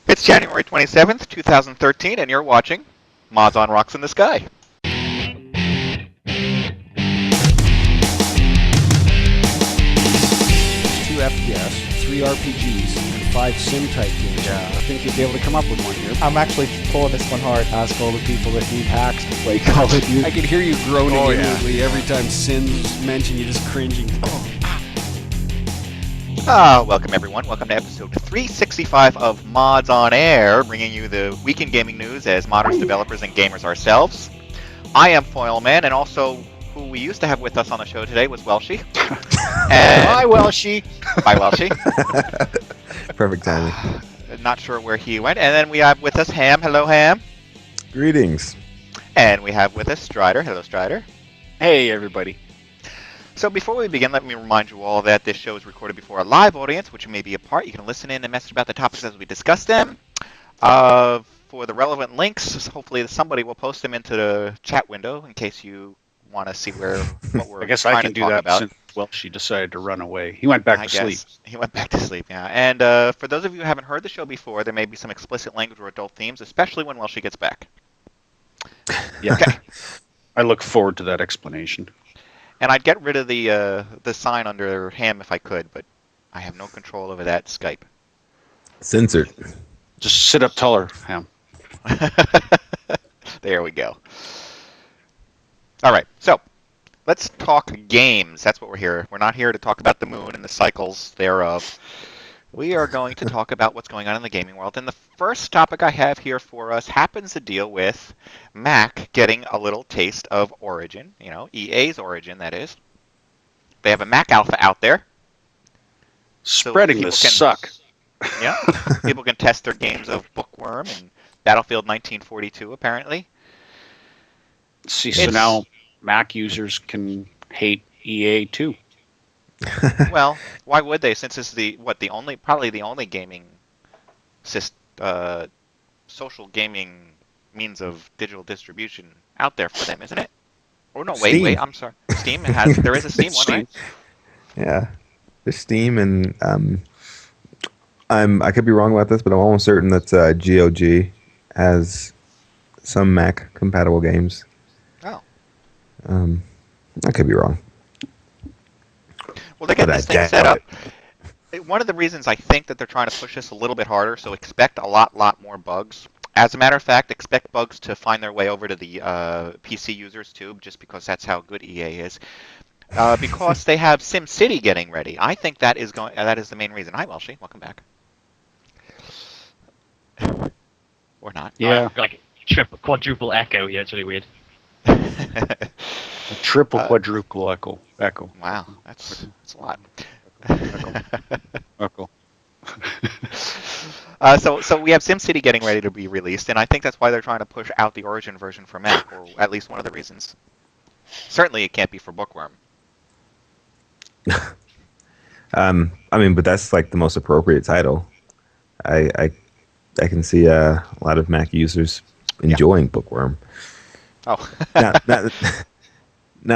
It's January 27th, 2013, and you're watching Mods on Rocks in the Sky. 2 FPS, 3 RPGs, and 5 sim-type games. Yeah. I think you'd be able to come up with one here. I'm actually pulling this one hard. Ask all the people that need hacks to play Call of Duty. I can hear you groaning inwardly every time Sim's mentioned. You're just cringing. Welcome everyone. Welcome to episode 365 of Mods on Air, bringing you the weekend gaming news as modders, developers, and gamers ourselves. I am foyleman, and also who we used to have with us on the show today was Welshy. Bye, Welshy. Bye, Welshy. Perfect timing. Not sure where he went. And then we have with us Ham. Hello, Ham. Greetings. And we have with us Stryder. Hello, Stryder. Hey, everybody. So before we begin, let me remind you all that this show is recorded before a live audience, which you may be a part. You can listen in and message about the topics as we discuss them. For the relevant links, hopefully somebody will post them into the chat window in case you want to see what we're I guess trying I can to do talk that about. since Welshy decided to run away. He went back to sleep. He went back to sleep, yeah. And for those of you who haven't heard the show before, there may be some explicit language or adult themes, especially when Welshy gets back. Yeah. Okay. I look forward to that explanation. And I'd get rid of the sign under Ham if I could, but I have no control over that Skype. Censored. Just sit up taller, Ham. There we go. All right, so let's talk games. That's what we're here. We're not here to talk about the moon and the cycles thereof. We are going to talk about what's going on in the gaming world. And the first topic I have here for us happens to deal with Mac getting a little taste of Origin. You know, EA's Origin, that is. They have a Mac alpha out there. Spreading the suck. Yeah, people can test their games of Bookworm and Battlefield 1942, apparently. See, so now Mac users can hate EA too. Well, why would they? Since it's probably the only gaming, social gaming means of digital distribution out there for them, isn't it? Oh no, wait, I'm sorry. Steam there is a Steam one, right? Yeah, there's Steam, and I could be wrong about this, but I'm almost certain that GOG has some Mac compatible games. Oh. I could be wrong. Well, they're getting this thing set up. One of the reasons I think that they're trying to push this a little bit harder, so expect a lot more bugs. As a matter of fact, expect bugs to find their way over to the PC users too, just because that's how good EA is. Because they have SimCity getting ready. I think that is the main reason. Hi, Welshy. Welcome back. Or not. Yeah. Like quadruple echo. Yeah, it's really weird. A triple quadruple echo. Wow, that's a lot. Echo. So we have SimCity getting ready to be released, and I think that's why they're trying to push out the Origin version for Mac, or at least one of the reasons. Certainly, it can't be for Bookworm. But that's like the most appropriate title. I can see a lot of Mac users enjoying Bookworm. Oh. not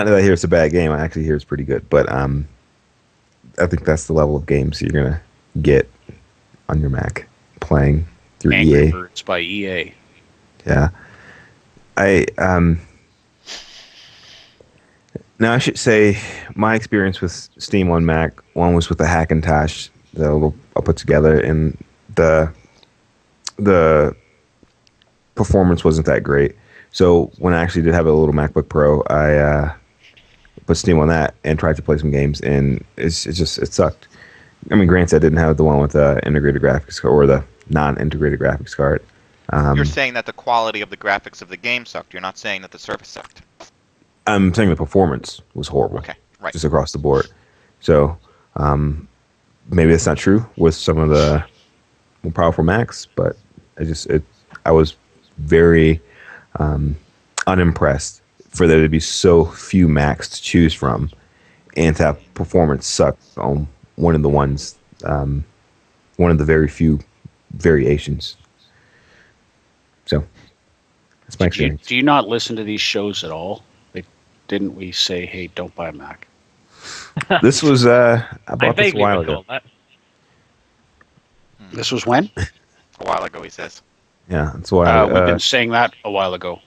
that I hear it's a bad game. I actually hear it's pretty good. But I think that's the level of games you're going to get on your Mac playing through Angry EA. Birds by EA. Yeah. Now, I should say my experience with Steam on Mac, one was with the Hackintosh that I'll put together, and the performance wasn't that great. So when I actually did have a little MacBook Pro, I put Steam on that and tried to play some games, and it sucked. I mean, granted, I didn't have the one with the integrated graphics card or the non-integrated graphics card. You're saying that the quality of the graphics of the game sucked. You're not saying that the service sucked. I'm saying the performance was horrible. Okay, right. Just across the board. So maybe that's not true with some of the more powerful Macs, but I was very unimpressed for there to be so few Macs to choose from and to have performance suck on one of the very few variations. So that's my experience. Do you not listen to these shows at all? Didn't we say, hey, don't buy a Mac? This was I bought this a vaguely while recall ago. that. This was when? A while ago, he says. Yeah, that's why. We've been saying that a while ago.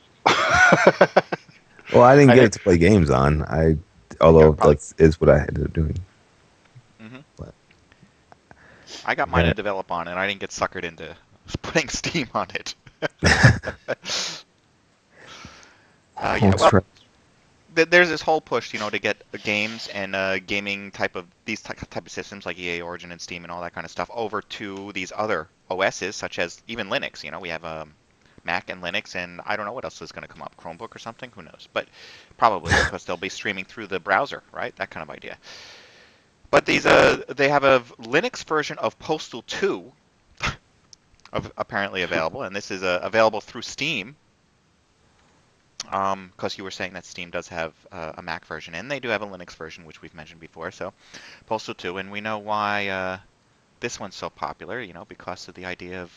Well, I didn't get it to play games on. Although probably. that is what I ended up doing. Mm-hmm. But I got mine to develop on, and I didn't get suckered into putting Steam on it. There's this whole push, to get games and gaming type of systems like EA Origin and Steam and all that kind of stuff over to these other OSs, such as even Linux. We have Mac and Linux, and I don't know what else is going to come up, Chromebook or something. Who knows? But probably because they'll be streaming through the browser, right? That kind of idea. But these they have a Linux version of Postal 2 apparently available, and this is available through Steam. Because you were saying that Steam does have a Mac version, and they do have a Linux version, which we've mentioned before. So, Postal 2, and we know why this one's so popular. Because of the idea of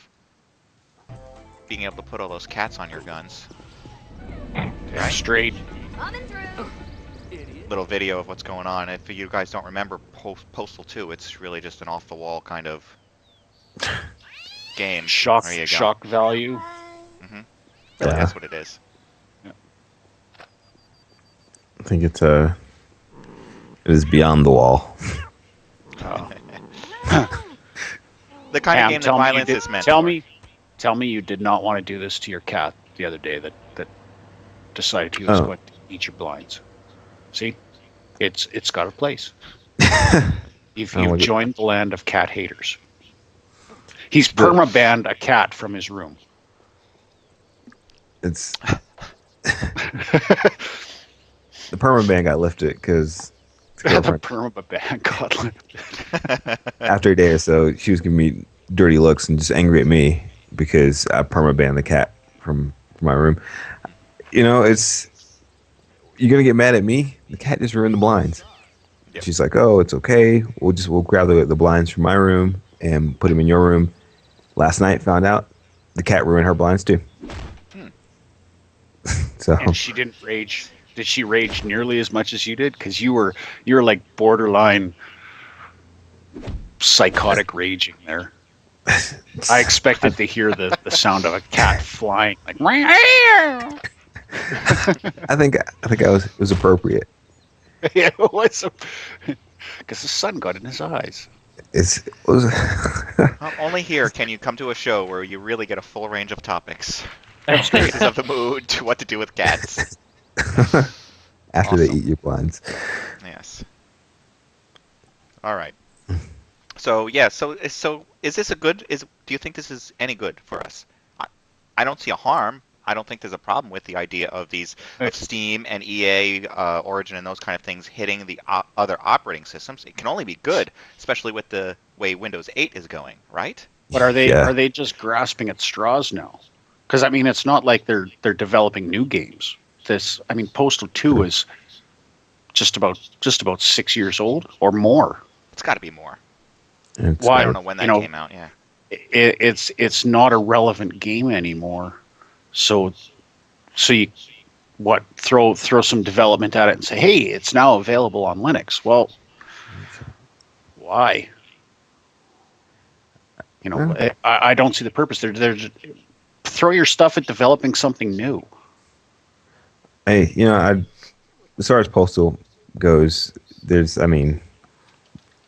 being able to put all those cats on your guns. Right? Straight. Little video of what's going on. If you guys don't remember Postal 2, it's really just an off-the-wall kind of game. Shock value. Mm-hmm. Really, that's what it is. I think it is beyond the wall. The kind of game that violence is meant. Tell me you did not want to do this to your cat the other day that decided he was going to eat your blinds. See, it's got a place. You've joined the land of cat haters. He's perma-banned a cat from his room. It's the perma-ban got lifted because the perma-ban got lifted. After a day or so, she was giving me dirty looks and just angry at me because I perma-banned the cat from my room. It's you're gonna get mad at me. The cat just ruined the blinds. Yep. She's like, "Oh, it's okay. We'll grab the blinds from my room and put them in your room." Last night, found out the cat ruined her blinds too. So and she didn't rage. Did she rage nearly as much as you did? Because you're like borderline psychotic raging there. I expected to hear the sound of a cat flying like. I think it was appropriate. Yeah, it was because the sun got in his eyes. Only here can you come to a show where you really get a full range of topics. Traces of the mood to what to do with cats. After they eat your blinds. Yes. All right. So yeah. So is this do you think this is any good for us? I don't see a harm. I don't think there's a problem with the idea of these Steam and EA Origin and those kind of things hitting the other operating systems. It can only be good, especially with the way Windows 8 is going, right? But are they just grasping at straws now? Because it's not like they're developing new games. Postal 2 is just about 6 years old or more. It's got to be more. Why? I don't know when that came out. Yeah. It's not a relevant game anymore. So you throw some development at it and say, hey, it's now available on Linux. Well, why? I don't see the purpose. They're throw your stuff at developing something new. Hey, as far as Postal goes,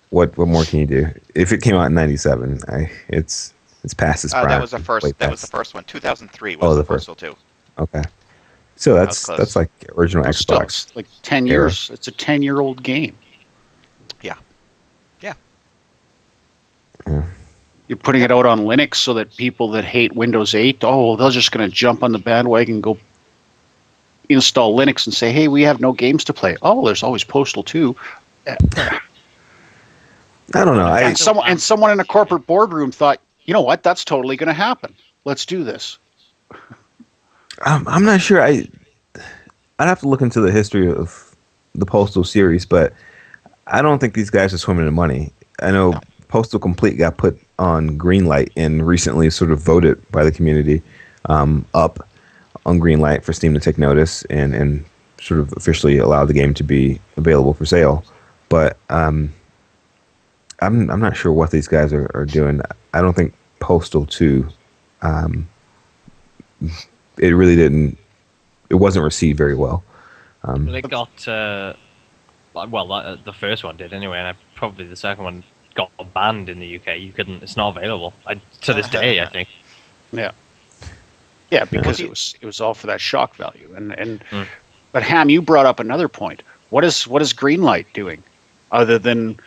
what more can you do? If it came out in '97, it's past its prime. That was the first. That was the first one. 2003 was the Postal 2. Okay, so that's like original Xbox. Still, like 10 years. It's a 10-year-old game. Yeah. You're putting it out on Linux so that people that hate Windows 8, they're just going to jump on the bandwagon and go install Linux and say, hey, we have no games to play. Oh, there's always Postal 2. I don't know. And someone in a corporate boardroom thought, you know what, that's totally going to happen. Let's do this. I'm not sure. I'd have to look into the history of the Postal series, but I don't think these guys are swimming in money. I know Postal Complete got put on Greenlight and recently sort of voted by the community up on Greenlight for Steam to take notice and sort of officially allow the game to be available for sale. But I'm not sure what these guys are doing. I don't think Postal 2, it really didn't. It wasn't received very well. It got the first one did anyway, and probably the second one got banned in the UK. You couldn't. It's not available to this day, I think. Yeah. Yeah, because it was all for that shock value. But Ham, you brought up another point. What is Greenlight doing, other than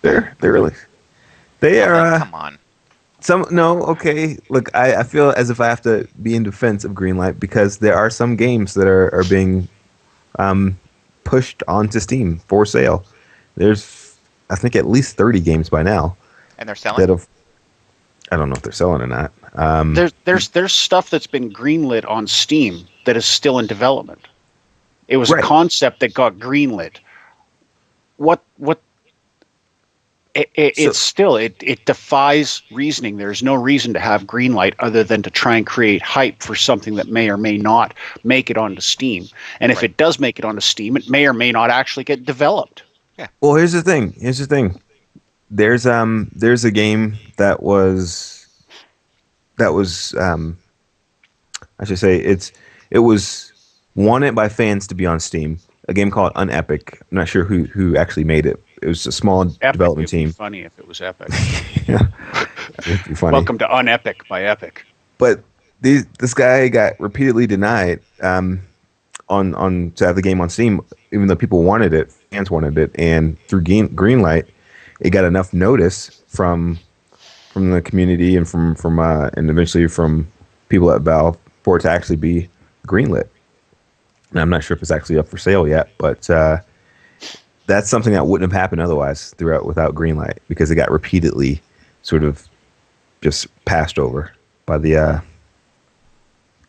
They're really they are come on. Okay. Look, I feel as if I have to be in defense of Greenlight because there are some games that are being pushed onto Steam for sale. There's, I think, at least 30 games by now. And they're selling? I don't know if they're selling or not. There's stuff that's been greenlit on Steam that is still in development. It was Right. a concept that got greenlit. It defies reasoning. There's no reason to have Greenlight other than to try and create hype for something that may or may not make it onto Steam. And if it does make it onto Steam, it may or may not actually get developed. Yeah. Well, here's the thing. There's a game that was I should say it was wanted by fans to be on Steam. A game called Unepic. I'm not sure who actually made it. It was a small development team. It'd be funny if it was Epic. Yeah, it'd be funny. Welcome to Unepic by Epic. But this guy got repeatedly denied on to have the game on Steam, even though people wanted it, fans wanted it, and through Greenlight, it got enough notice from the community and and eventually from people at Valve for it to actually be greenlit. And I'm not sure if it's actually up for sale yet, but that's something that wouldn't have happened otherwise without Greenlight, because it got repeatedly sort of just passed over by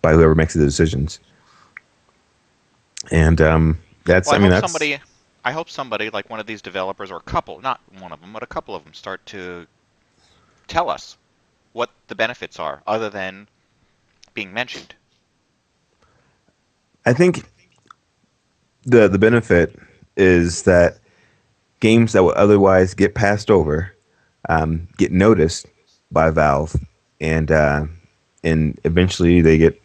by whoever makes the decisions. And that's Well, I hope somebody like one of these developers or a couple, not one of them, but a couple of them, start to tell us what the benefits are other than being mentioned. I think the benefit is that games that would otherwise get passed over get noticed by Valve, and eventually they get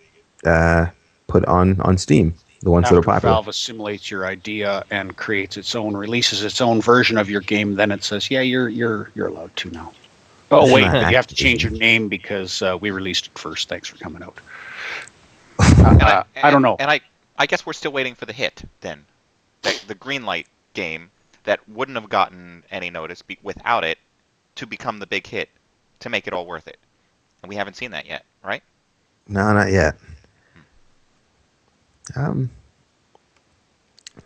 put on Steam. The ones that are popular. Valve assimilates your idea and releases its own version of your game, then it says, "Yeah, you're allowed to now." Oh wait, but you have to change your name because we released it first. Thanks for coming out. I don't know. And I guess we're still waiting for the hit then. The Greenlight game that wouldn't have gotten any notice without it to become the big hit, to make it all worth it. And we haven't seen that yet, right? No, not yet. Okay.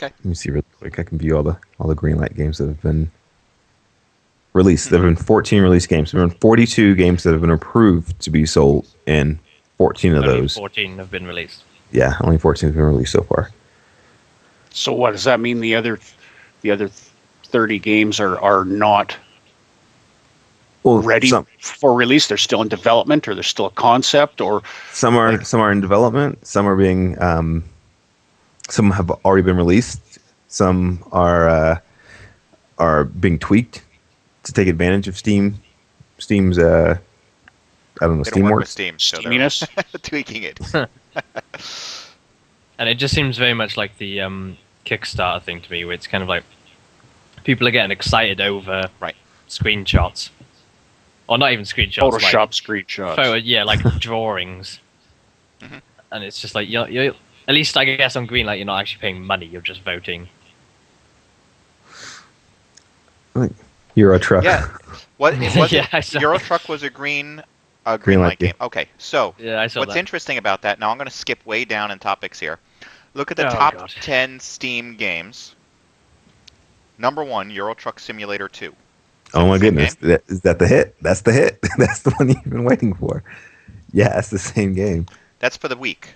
Let me see real quick. I can view all the Greenlight games that have been released. There have been 14 released games. There have been 42 games that have been approved to be sold, and 14 of Only those. 14 have been released. Yeah, only 14 have been released so far. So what does that mean? The other 30 games are not ready for release. They're still in development, or they're still a concept, or some are in development. Some are being some have already been released. Some are being tweaked to take advantage of Steam's I don't know, They don't work with Steamworks. Steam, so Steaminess? they're tweaking it. And it just seems very much like the Kickstarter thing to me, where it's kind of like people are getting excited over screenshots. Or not even screenshots. Photoshop screenshots. Like drawings. Mhm. And it's just like, you're at least I guess on Greenlight you're not actually paying money, you're just voting. Euro Truck. Yeah. What was Yeah, I saw Euro Truck was a Greenlight Greenlight game. Okay, so Yeah, I saw what's that. interesting about that, now I'm going to skip way down in topics here. Look at the Oh, top God. 10 Steam games. Number 1, Euro Truck Simulator 2. Oh my Same goodness. Is that the hit? That's the hit. That's the one you've been waiting for. Yeah, it's the same game. That's for the week.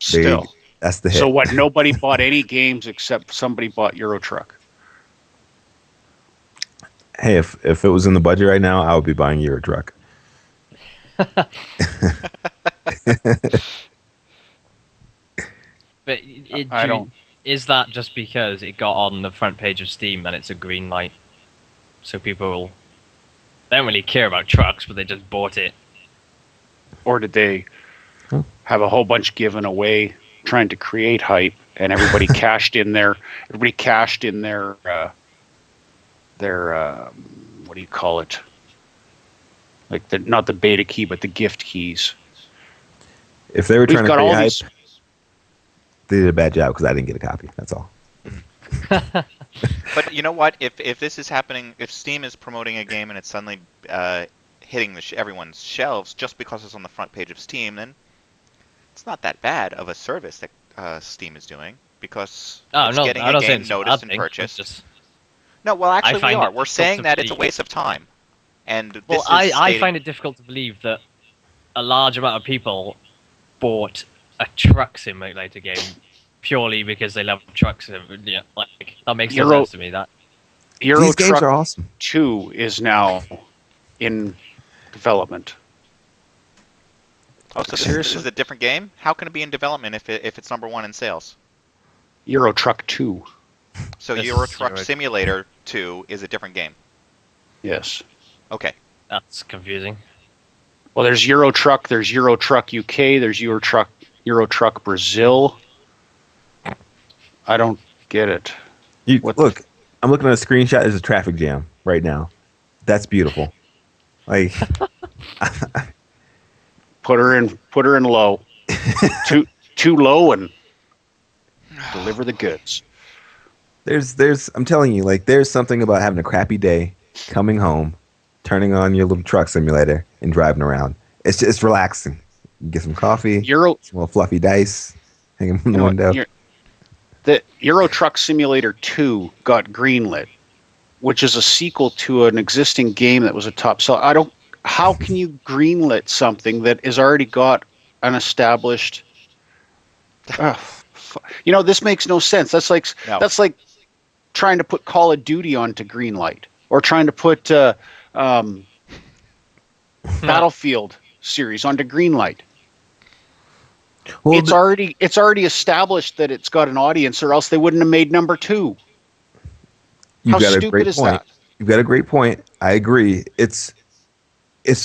Still. That's the hit. So what? Nobody bought any games except somebody bought Euro Truck. Hey, if it was in the budget right now, I would be buying Euro Truck. But I don't. Is that just because it got on the front page of Steam and it's a green light? So people will... They don't really care about trucks, but they just bought it. Or did they have a whole bunch given away trying to create hype, and everybody cashed in their what do you call it? Like not the beta key, but the gift keys. If they were trying to got create all hype, these- they did a bad job because I didn't get a copy. That's all. But you know what? If this is happening, if Steam is promoting a game and it's suddenly hitting everyone's shelves just because it's on the front page of Steam, then it's not that bad of a service that Steam is doing, because it's getting a game noticed and purchased. No, well, actually we are. We're saying that it's a waste of time. And well, I find it difficult to believe that a large amount of people bought a truck simulator game purely because they love trucks. Yeah, like that makes no sense to me. That Euro games Truck are awesome. 2 is now in development. Oh, so this is a different game? How can it be in development if it's #1 in sales? Euro Truck 2. So Euro Truck Simulator 2 is a different game. Yes. Okay. That's confusing. Well, there's Euro Truck, there's Euro Truck UK, there's Euro Truck Brazil. I don't get it. Look, I'm looking at a screenshot. There's a traffic jam right now. That's beautiful. Like, put her in low. too low, and deliver the goods. I'm telling you, like, there's something about having a crappy day, coming home, turning on your little truck simulator, and driving around. It's relaxing. You get some coffee, some little fluffy dice, hang them in the window. The Euro Truck Simulator 2 got greenlit, which is a sequel to an existing game that was a top seller. How can you greenlit something that has already got an established? This makes no sense. That's like trying to put Call of Duty onto Greenlight, or trying to put Battlefield series onto Greenlight. Well, it's already established that it's got an audience, or else they wouldn't have made number 2. How stupid is that? You've got a great point. I agree. It's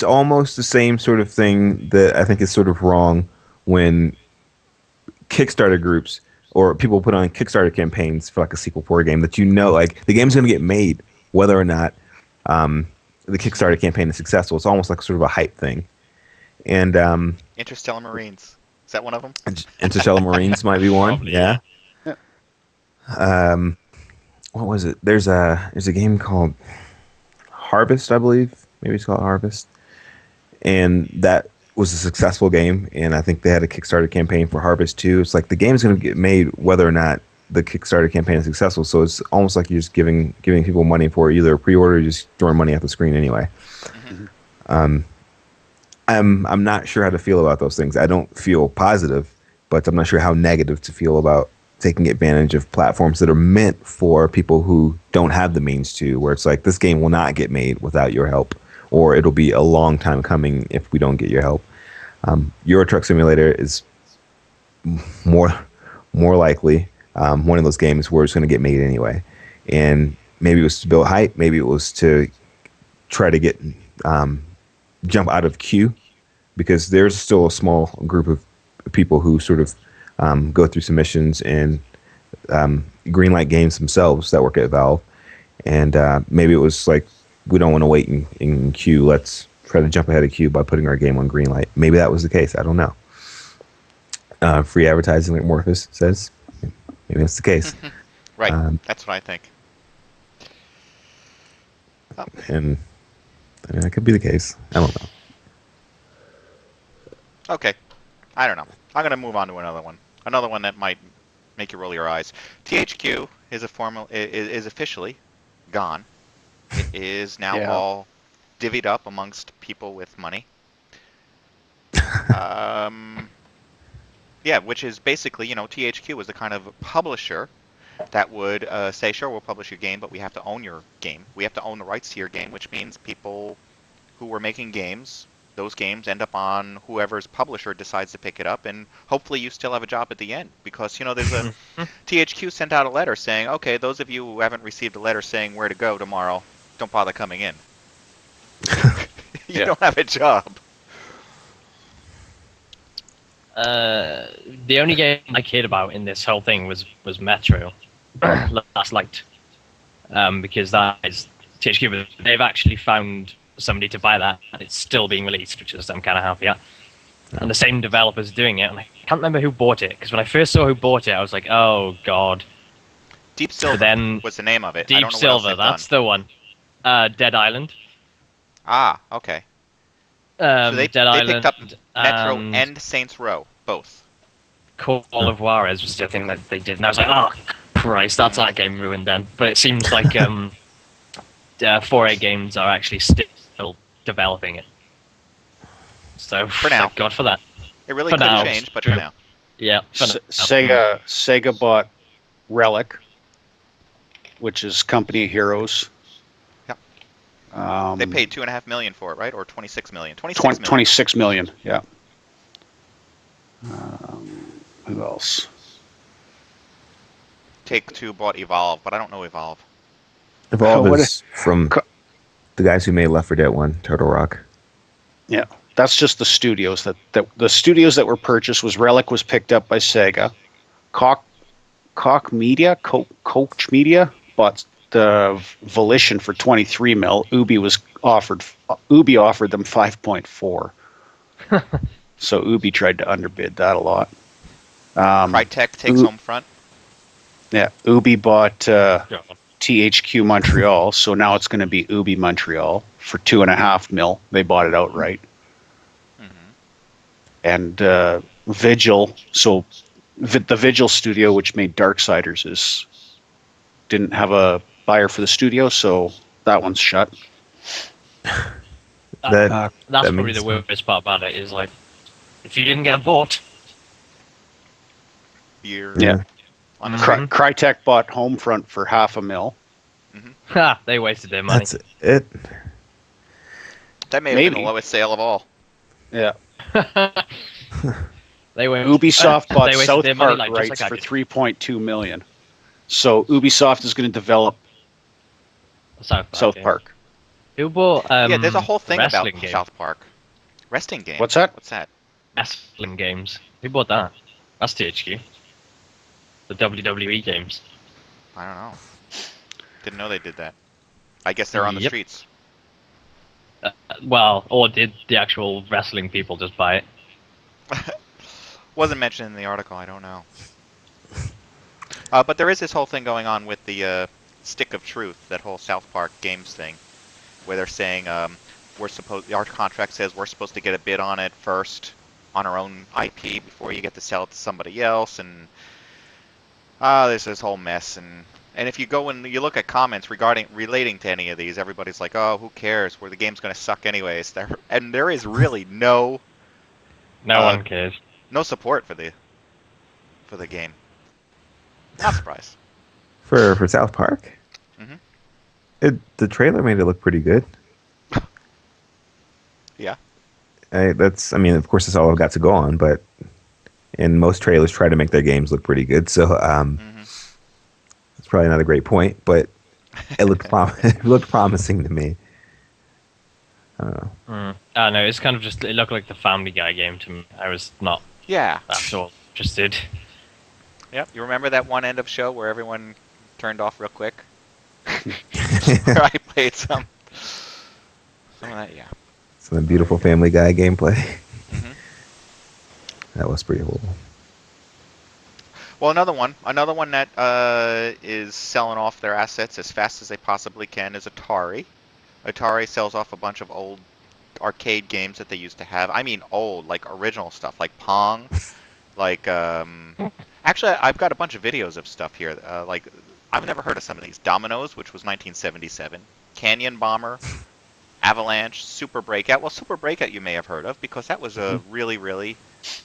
almost the same sort of thing that I think is sort of wrong when Kickstarter groups or people put on Kickstarter campaigns for like a sequel for a game that like the game's going to get made whether or not the Kickstarter campaign is successful. It's almost like sort of a hype thing. And Interstellar Marines. Is that one of them? Interstellar Marines might be one. Probably, yeah. What was it? There's a game called Harvest, I believe. Maybe it's called Harvest. And that was a successful game, and I think they had a Kickstarter campaign for Harvest 2. It's like the game's going to get made whether or not the Kickstarter campaign is successful. So it's almost like you're just giving people money for either a pre-order or just throwing money at the screen anyway. Mm-hmm. I'm not sure how to feel about those things. I don't feel positive, but I'm not sure how negative to feel about taking advantage of platforms that are meant for people who don't have the means to, where it's like, this game will not get made without your help, or it'll be a long time coming if we don't get your help. Euro Truck Simulator is more likely one of those games where it's going to get made anyway. And maybe it was to build hype. Maybe it was to try to get jump out of queue, because there's still a small group of people who sort of go through submissions and greenlight games themselves that work at Valve. And maybe it was like, we don't want to wait in queue. Let's try to jump ahead of queue by putting our game on greenlight. Maybe that was the case. I don't know. Free advertising, like Morphus says. Maybe that's the case. Right. That's what I think. And I mean, that could be the case. I don't know. Okay. I don't know. I'm going to move on to another one. Another one that might make you roll your eyes. THQ is officially gone. It is now all divvied up amongst people with money. Which is basically, THQ was the kind of publisher that would say, sure, we'll publish your game, but we have to own your game. We have to own the rights to your game, which means people who were making games, those games end up on whoever's publisher decides to pick it up, and hopefully you still have a job at the end. Because, there's a... THQ sent out a letter saying, okay, those of you who haven't received a letter saying where to go tomorrow, don't bother coming in. You don't have a job. The only game I cared about in this whole thing was Metro Last Light, because that is THQ. They've actually found somebody to buy that, and it's still being released, which is I'm kind of happy at. And the same developer's doing it, and I can't remember who bought it, because when I first saw who bought it, I was like, oh god. Deep Silver then was the name of it. I Deep don't know what else Silver, they've that's done. the one. Dead Island. Ah, okay. So they Dead picked up Island Metro and Saints Row, both. Call of Juarez was the thing that they did, and I was like, oh Christ, that's that game ruined then. But it seems like 4A Games are actually still developing it. So For now. thank God for that. It really For could have now. changed, but for now. Yeah. For now. Sega bought Relic, which is Company of Heroes. Yep. Um, They paid $2.5 million for it, right? Or $26 million. $26 million. 26 million. Yeah. Who else? Take-Two bought Evolve, but I don't know Evolve. Evolve What is from the guys who made Left 4 Dead 1, Turtle Rock. Yeah, that's just the studios that the studios that were purchased. Was Relic was picked up by Sega. Koch Media, Koch Media bought the Volition for 23 mil. Ubi offered them 5.4. So Ubi tried to underbid that a lot. Crytek takes home front. Yeah, Ubi bought THQ Montreal, so now it's going to be Ubi Montreal for 2.5 mil. They bought it outright. And Vigil, so the Vigil studio, which made Darksiders, didn't have a buyer for the studio, so that one's shut. That's that probably makes the weirdest part about it is like, if you didn't get bought, Yeah. On the Crytek bought Homefront for $500,000. they wasted their money. That's it. That may have been the lowest sale of all. Yeah. They went. Ubisoft bought they wasted South their Park money, like, just rights like I for did. $3.2 million. So Ubisoft is going to develop South Park. Who bought? Yeah, there's a whole thing about wrestling game. South Park. Resting game. What's that? What's that? Wrestling games. Who bought that? That's THQ. The WWE games. I don't know. Didn't know they did that. I guess they're on the Yep. streets. Well, or did the actual wrestling people just buy it? Wasn't mentioned in the article. I don't know. But there is this whole thing going on with the Stick of Truth, that whole South Park Games thing, where they're saying our contract says we're supposed to get a bid on it first on our own IP before you get to sell it to somebody else, and there's this whole mess. And if you go and you look at comments relating to any of these, everybody's like, "Oh, who cares? Where the game's going to suck anyways." And there is really no one cares. No support for the game. Not surprised. For South Park? Mhm. The trailer made it look pretty good. Yeah. Of course, that's all I've got to go on, and most trailers try to make their games look pretty good, so it's probably not a great point, but it looked it looked promising to me. I don't know. I don't know, it's kind of just, it looked like the Family Guy game to me. I was not at all interested. Yep. You remember that one end of show where everyone turned off real quick? Where I played some of that, yeah. Some beautiful Family Guy gameplay. That was pretty horrible. Well, another one that is selling off their assets as fast as they possibly can is Atari. Atari sells off a bunch of old arcade games that they used to have. I mean old, like original stuff, like Pong, like actually I've got a bunch of videos of stuff here. Like I've never heard of some of these. Dominoes, which was 1977, Canyon Bomber, Avalanche, Super Breakout. Well, Super Breakout you may have heard of because that was a really, really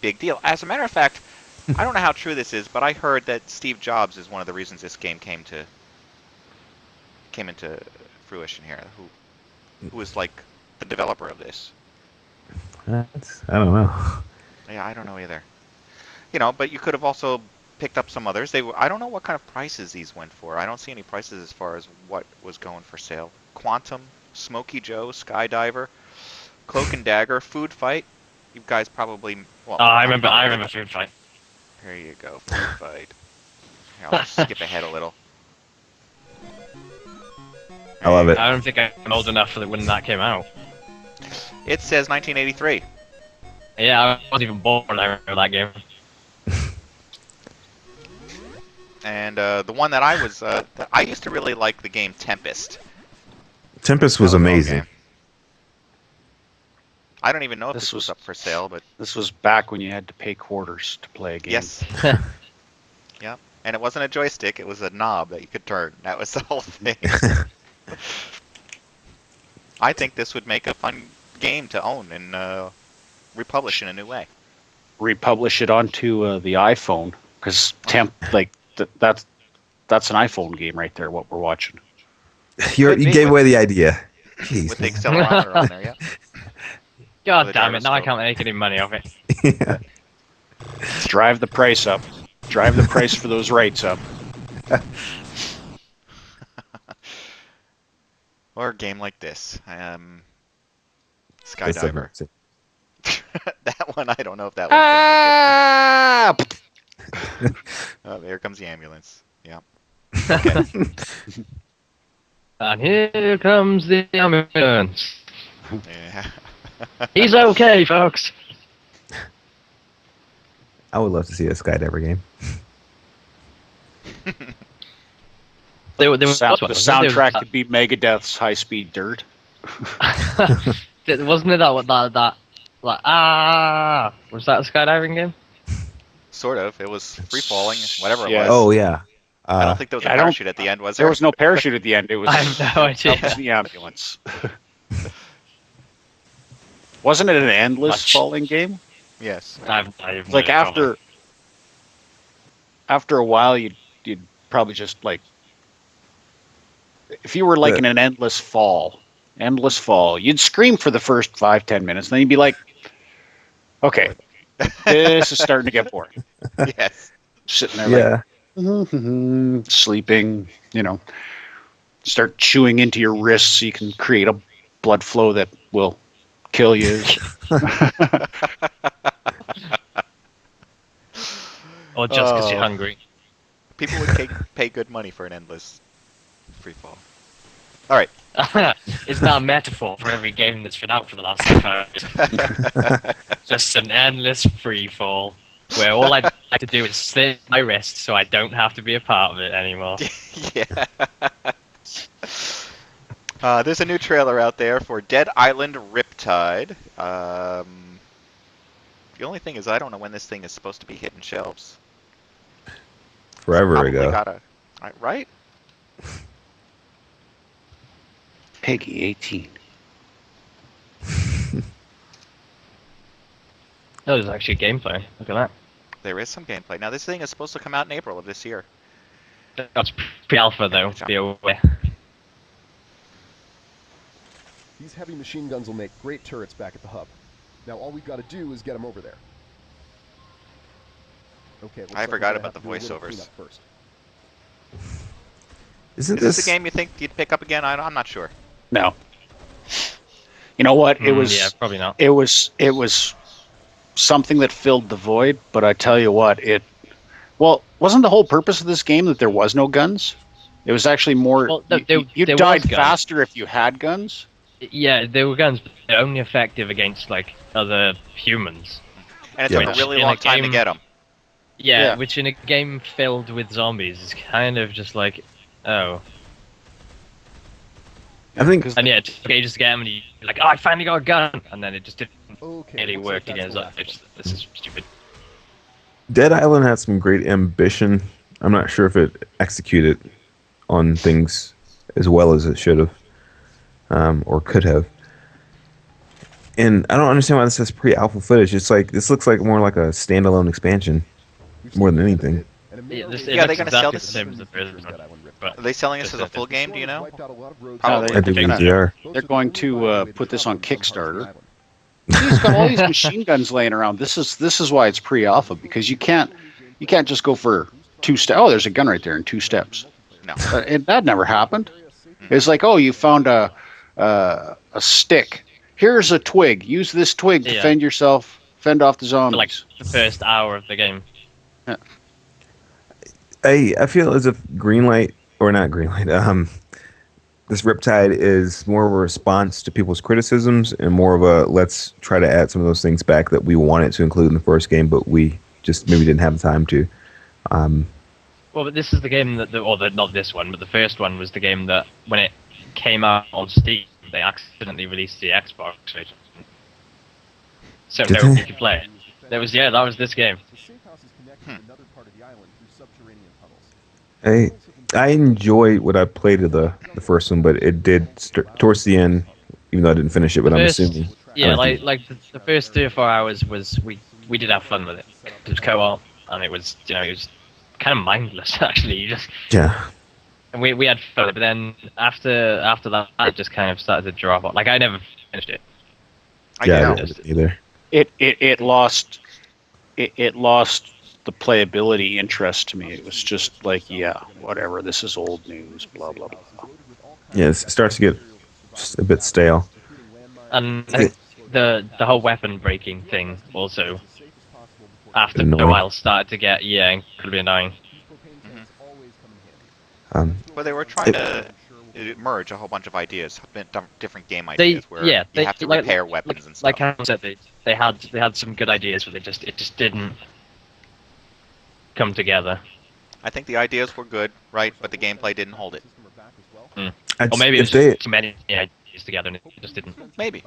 big deal. As a matter of fact, I don't know how true this is, but I heard that Steve Jobs is one of the reasons this game came into fruition here. Who is like the developer of this? I don't know. Yeah, I don't know either. But you could have also picked up some others. I don't know what kind of prices these went for. I don't see any prices as far as what was going for sale. Quantum, Smokey Joe, Skydiver, Cloak and Dagger, Food Fight. You guys probably. Well, I remember Food Fight. Here you go, Food Fight. Here, I'll skip ahead a little. I love it. I don't think I'm old enough for when that came out. It says 1983. Yeah, I wasn't even born when I remember that game. And the one that I was, I used to really like the game Tempest. Tempest was amazing. I don't even know if This this was was- up for sale, but This was back when you had to pay quarters to play a game. yes. Yep. And it wasn't a joystick, it was a knob that you could turn. That was the whole thing. I think this would make a fun game to own and republish in a new way. Republish it onto the iPhone, because that's an iPhone game right there. What we're watching. You be gave with- away the idea. Jeez, With the man. accelerometer on there, yeah. God With a damn it! Now I gyroscope. can't make any money off it. Yeah. Drive the price up. Drive the price for those rights up. Or a game like this. That's Skydiver. it. That one, I don't know if that one. Oh, there comes the ambulance. Yeah. Okay. And here comes the ambulance. Yeah. He's okay, folks. I would love to see a Skydiver game. There was The one, soundtrack could be Megadeth's High Speed Dirt. wasn't it that like was that a skydiving game? Sort of. It was free falling, whatever it Yeah. was. Oh yeah. I don't think there was a I don't- parachute at the end, was There there? was no parachute at the end. It was. I have no idea. That was the ambulance. Wasn't it an endless Much. falling game? Yes. I have Like no idea. after a while, you'd probably just like, if you were like Yeah. in an endless fall, you'd scream for the first 5-10 minutes, and then you'd be like, okay, this is starting to get boring. Yes. Sitting there like, Yeah. sleeping, start chewing into your wrists so you can create a blood flow that will kill you. Or just because you're Oh. hungry. People would pay good money for an endless free fall. All right. It's not a metaphor for every game that's been out for the last 5 years. Just an endless free fall where all I'd like to do is slit my wrist so I don't have to be a part of it anymore. Yeah. There's a new trailer out there for Dead Island Riptide. The only thing is I don't know when this thing is supposed to be hitting shelves. Forever Probably ago. right? Peggy 18. Oh, there's actually gameplay. Look at that. There is some gameplay. Now, this thing is supposed to come out in April of this year. That's pre-alpha though, to be aware. These heavy machine guns will make great turrets back at the hub. Now all we've got to do is get them over there. Okay. looks I like we're forgot gonna about have the to do a little voiceovers. cleanup first. Isn't Is this this a game you think you'd pick up again? I'm not sure. No. You know what? It was. Yeah, probably not. It was something that filled the void. But I tell you what, wasn't the whole purpose of this game that there was no guns? It was actually more. Well, you there died was guns. faster if you had guns. Yeah, they were guns, but they're only effective against like other humans. And it Yeah. took a really In a long time to game- get them. Yeah, Yeah. which in a game filled with zombies is kind of just like, oh. I think And yeah, it took ages to get them, and you're like, oh, I finally got a gun! And then it just didn't Okay. really looks like work that's again. It's the like, last one. this is stupid. Dead Island had some great ambition. I'm not sure if it executed on things as well as it should have, or could have. And I don't understand why this has pre-alpha footage. It's like this looks like more like a standalone expansion. We've More than seen anything. and it Yeah, may this, not it Yeah, looks they're gonna sell exactly this- the same as the first one. But Are they selling this Just as a a- full game? Do you know? Wiped out a lot of roads. Probably. I do believe they are. They're going to put this on Kickstarter. He's got all these machine guns laying around. This is why it's pre-alpha, because you can't just go for 2 steps. Oh, there's a gun right there in 2 steps. No. That never happened. It's like, oh, you found a a stick. Here's a twig. Use this twig to fend yourself, fend off the zombies. For like the first hour of the game. Yeah. I feel as if Greenlight, or not Greenlight, this Riptide is more of a response to people's criticisms and more of a let's try to add some of those things back that we wanted to include in the first game, but we just maybe didn't have the time to. Well, but this is the game not this one, but the first one was the game that when it came out on Steam, they accidentally released the Xbox version. So Did nobody they? could play it. That was this game. The safe house is connected to another part of the island through subterranean tunnels. I enjoyed what I played of the first one, but it did towards the end, even though I didn't finish it. But I'm assuming. Yeah, like the first 3 or 4 hours was we did have fun with it. It was co-op, and it was it was kind of mindless actually. You just and we had fun, but then after that, it just kind of started to drop off. Like I never finished it. I didn't either. It lost the playability interest to me. It was just like, yeah, whatever. This is old news. Blah blah blah. Yeah, it starts to get just a bit stale. And I think the whole weapon breaking thing also, after Annoying. a while, started to get incredibly annoying. Well, they were trying to merge a whole bunch of ideas, different game ideas, where you have to repair weapons and stuff. Like I said, they had some good ideas, but it just didn't come together. I think the ideas were good, right? But the gameplay didn't hold it. Or maybe it was just too many ideas together and it just didn't. Maybe.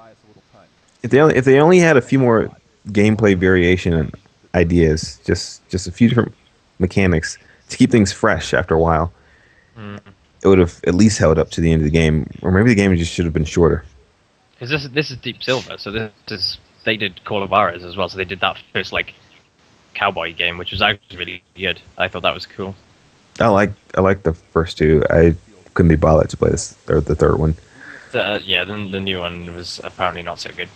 If they only had a few more gameplay variation and ideas, just a few different mechanics to keep things fresh after a while, it would have at least held up to the end of the game. Or maybe the game just should have been shorter. Because this is Deep Silver, so they did Call of Juarez as well, so they did that first cowboy game, which was actually really good. I thought that was cool. I like the first two. I couldn't be bothered to play the third one. Then the new one was apparently not so good.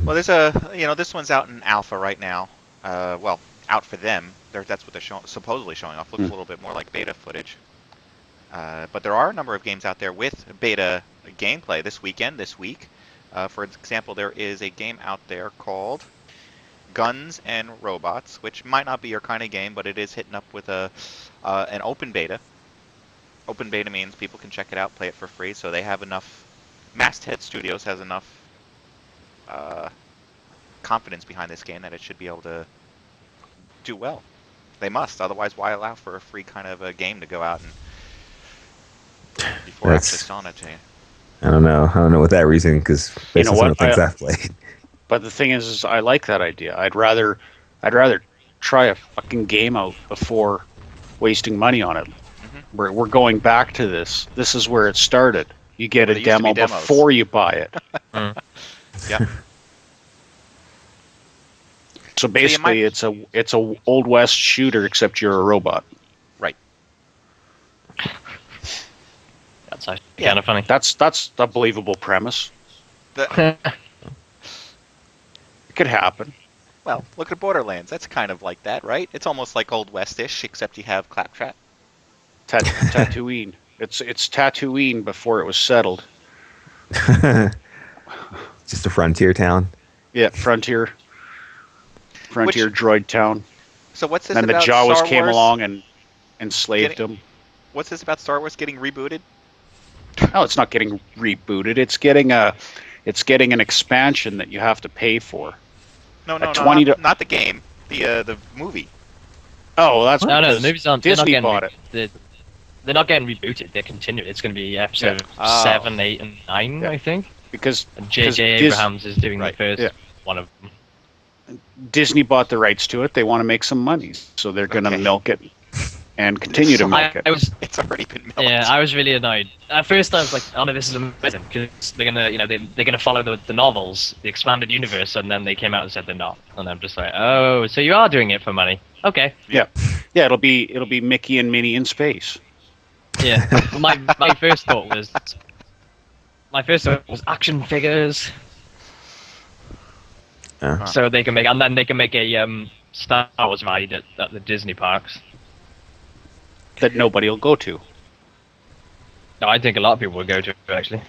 Well, there's this one's out in alpha right now. Out for them. That's what they're supposedly showing off. Looks a little bit more like beta footage. But there are a number of games out there with beta gameplay this week. For example, there is a game out there called Guns and Robots, which might not be your kind of game, but it is hitting up with an open beta. Open beta means people can check it out, play it for free, so they have enough. Masthead Studios has enough confidence behind this game that it should be able to do well. They must, otherwise why allow for a free kind of a game to go out and before actually selling it to you? I don't know what that reason, because based on some of the things I've played. But the thing is I like that idea. I'd rather try a fucking game out before wasting money on it. We're going back to this. This is where it started. You get a demo before you buy it. Yeah. So basically, it's a Old West shooter, except you're a robot. Right. That's actually kind of funny. That's a believable premise. It could happen. Well, look at Borderlands. That's kind of like that, right? It's almost like Old West-ish, except you have Claptrap. Tatooine. It's Tatooine before it was settled. Just a frontier town. Yeah, frontier droid town. So what's this and about? And the Jawas Star came Wars along and enslaved them. What's this about Star Wars getting rebooted? No, it's not getting rebooted. It's getting an expansion that you have to pay for. No, not the game. The movie. Oh, that's no. The movies aren't. Disney bought it. They're not getting rebooted. They're continuing. It's going to be episode 7, 8, and 9, I think. Because J.J. Abrams is doing the first one of them. Disney bought the rights to it. They want to make some money, so they're going to milk it and continue to milk it. It's already been milked. Yeah, I was really annoyed. At first, I was like, "Oh no, this is amazing," because they're gonna, they're gonna follow the novels, the expanded universe, and then they came out and said they're not, and I'm just like, "Oh, so you are doing it for money? Okay." Yeah. It'll be Mickey and Minnie in space. Yeah, my first thought was action figures. So they can make, and then they can make a Star Wars ride at the Disney parks that nobody will go to. No, I think a lot of people would go to it, actually.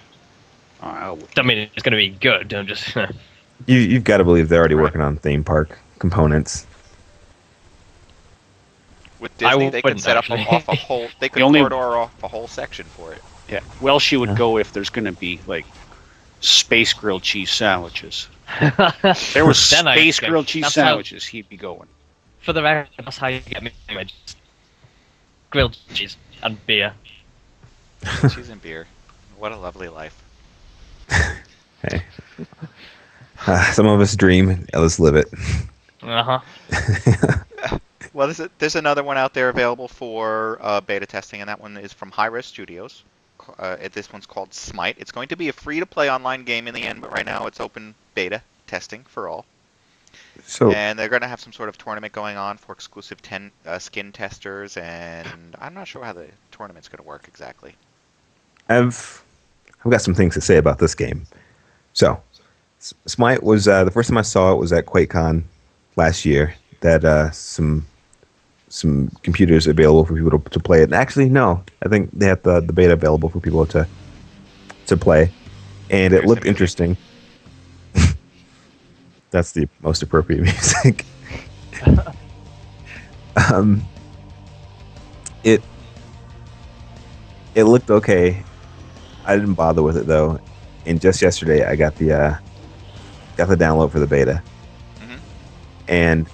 I I mean, it's going to be good. I'm just. You've got to believe they're already working on theme park components. With Disney, they could wouldn't, set up actually. off a whole. They could corridor off a whole section for it. Yeah, Welshy would go if there's going to be like space grilled cheese sandwiches. There was Then space I'd go. grilled cheese That's sandwiches. He'd be going. For the record, that's how you get me images. Grilled cheese and beer. Cheese and beer. What a lovely life. Hey, some of us dream, others live it. Well, there's another one out there available for beta testing, and that one is from High Risk Studios. This one's called SMITE. It's going to be a free-to-play online game in the end, but right now it's open beta testing for all. So, And they're going to have some sort of tournament going on for exclusive skin testers, and I'm not sure how the tournament's going to work exactly. I've got some things to say about this game. So, SMITE was the first time I saw it was at QuakeCon last year. That some computers available for people to play it. And actually, no, I think they have the beta available for people to play, and it looked interesting. That's the most appropriate music. It looked okay. I didn't bother with it though, and just yesterday I got the download for the beta, and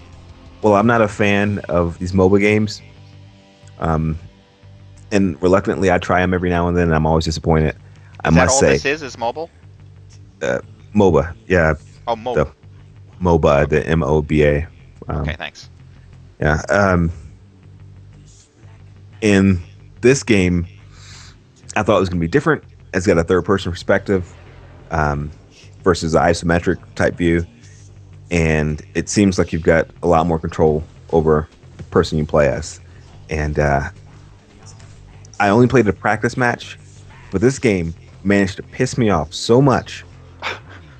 well, I'm not a fan of these MOBA games, and reluctantly I try them every now and then, and I'm always disappointed. I must say, this is mobile? MOBA, yeah. Oh, MOBA. The MOBA, the MOBA. Okay, thanks. Yeah. In this game, I thought it was going to be different. It's got a third-person perspective versus the isometric type view, and it seems like you've got a lot more control over the person you play as. And I only played a practice match, but this game managed to piss me off so much.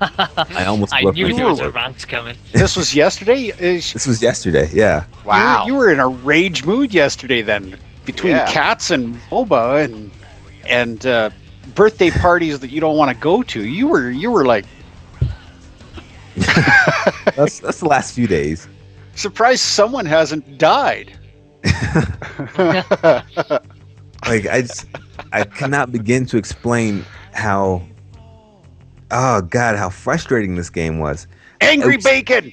I almost I left knew my there was a keyboard. rant coming. This was yesterday. This was yesterday, yeah. Wow. You were in a rage mood yesterday then, between Yeah. cats and MOBA and birthday parties that you don't want to go to. You were like That's the last few days. surprised someone hasn't died. Like I cannot begin to explain how how frustrating this game was. Angry Oops. bacon.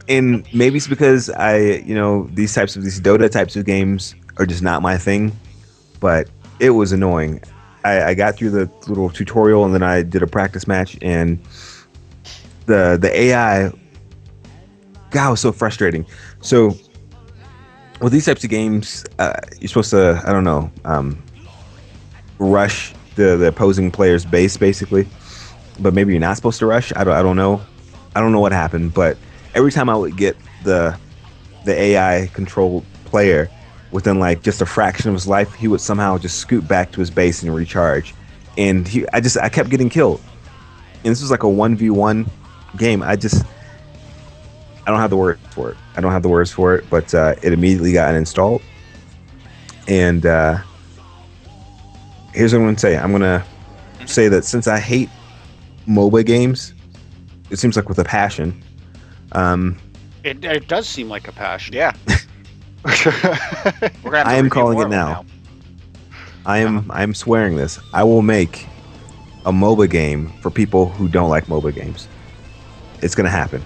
And maybe it's because these Dota types of games are just not my thing, but it was annoying. I got through the little tutorial and then I did a practice match, and the AI, God, it was so frustrating. So with these types of games, you're supposed to, rush the opposing player's base, basically. But maybe you're not supposed to rush. I don't know. I don't know what happened, but every time I would get the AI controlled player within like just a fraction of his life, he would somehow just scoot back to his base and recharge. And I kept getting killed. And this was like a 1v1 game. I don't have the words for it. But it immediately got uninstalled. And here's what I'm going to say. I'm going to say that since I hate MOBA games, it seems like with a passion. It does seem like a passion. Yeah. I am calling it now. I am swearing this. I will make a MOBA game for people who don't like MOBA games. It's going to happen.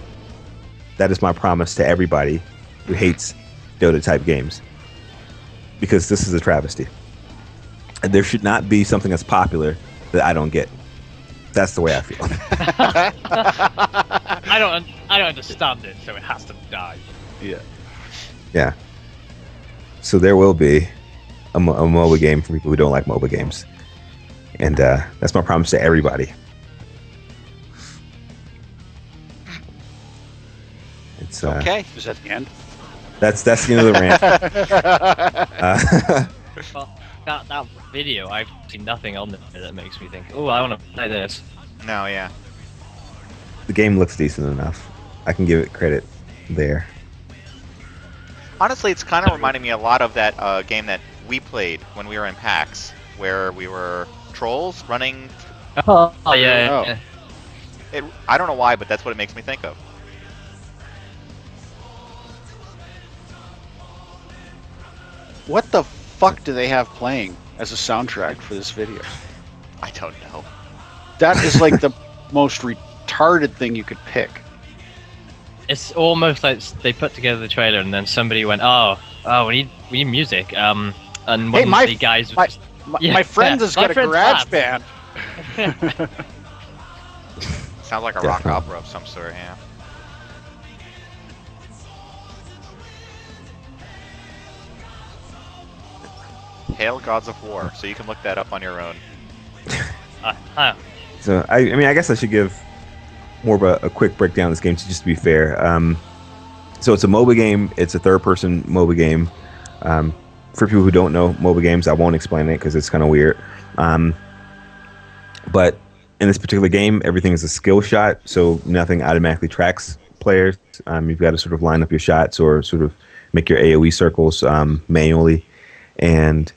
That is my promise to everybody who hates Dota type games. Because this is a travesty. And there should not be something that's popular that I don't get. That's the way I feel. I don't understand it, so it has to die. Yeah. So there will be a MOBA game for people who don't like MOBA games. And that's my promise to everybody. It's Okay. Is that the end? That's the end of the rant. Well, that video, I've seen nothing on there that makes me think, oh, I want to play this. No, yeah. The game looks decent enough. I can give it credit there. Honestly, it's kind of reminding me a lot of that game that we played when we were in PAX, where we were trolls running. Oh yeah. I don't know why, but that's what it makes me think of. What the fuck do they have playing as a soundtrack for this video? I don't know. That is like the most retarded thing you could pick. It's almost like they put together the trailer and then somebody went, "Oh, we need music." And one Hey, of the guys, my friend has got a garage band. Sounds like a rock opera of some sort, yeah. Hail Gods of War, so you can look that up on your own. So I mean, I guess I should give more of a quick breakdown of this game, just to be fair. So it's a MOBA game. It's a third-person MOBA game. For people who don't know MOBA games, I won't explain it because it's kind of weird. But in this particular game, everything is a skill shot, so nothing automatically tracks players. You've got to sort of line up your shots or sort of make your AoE circles manually, and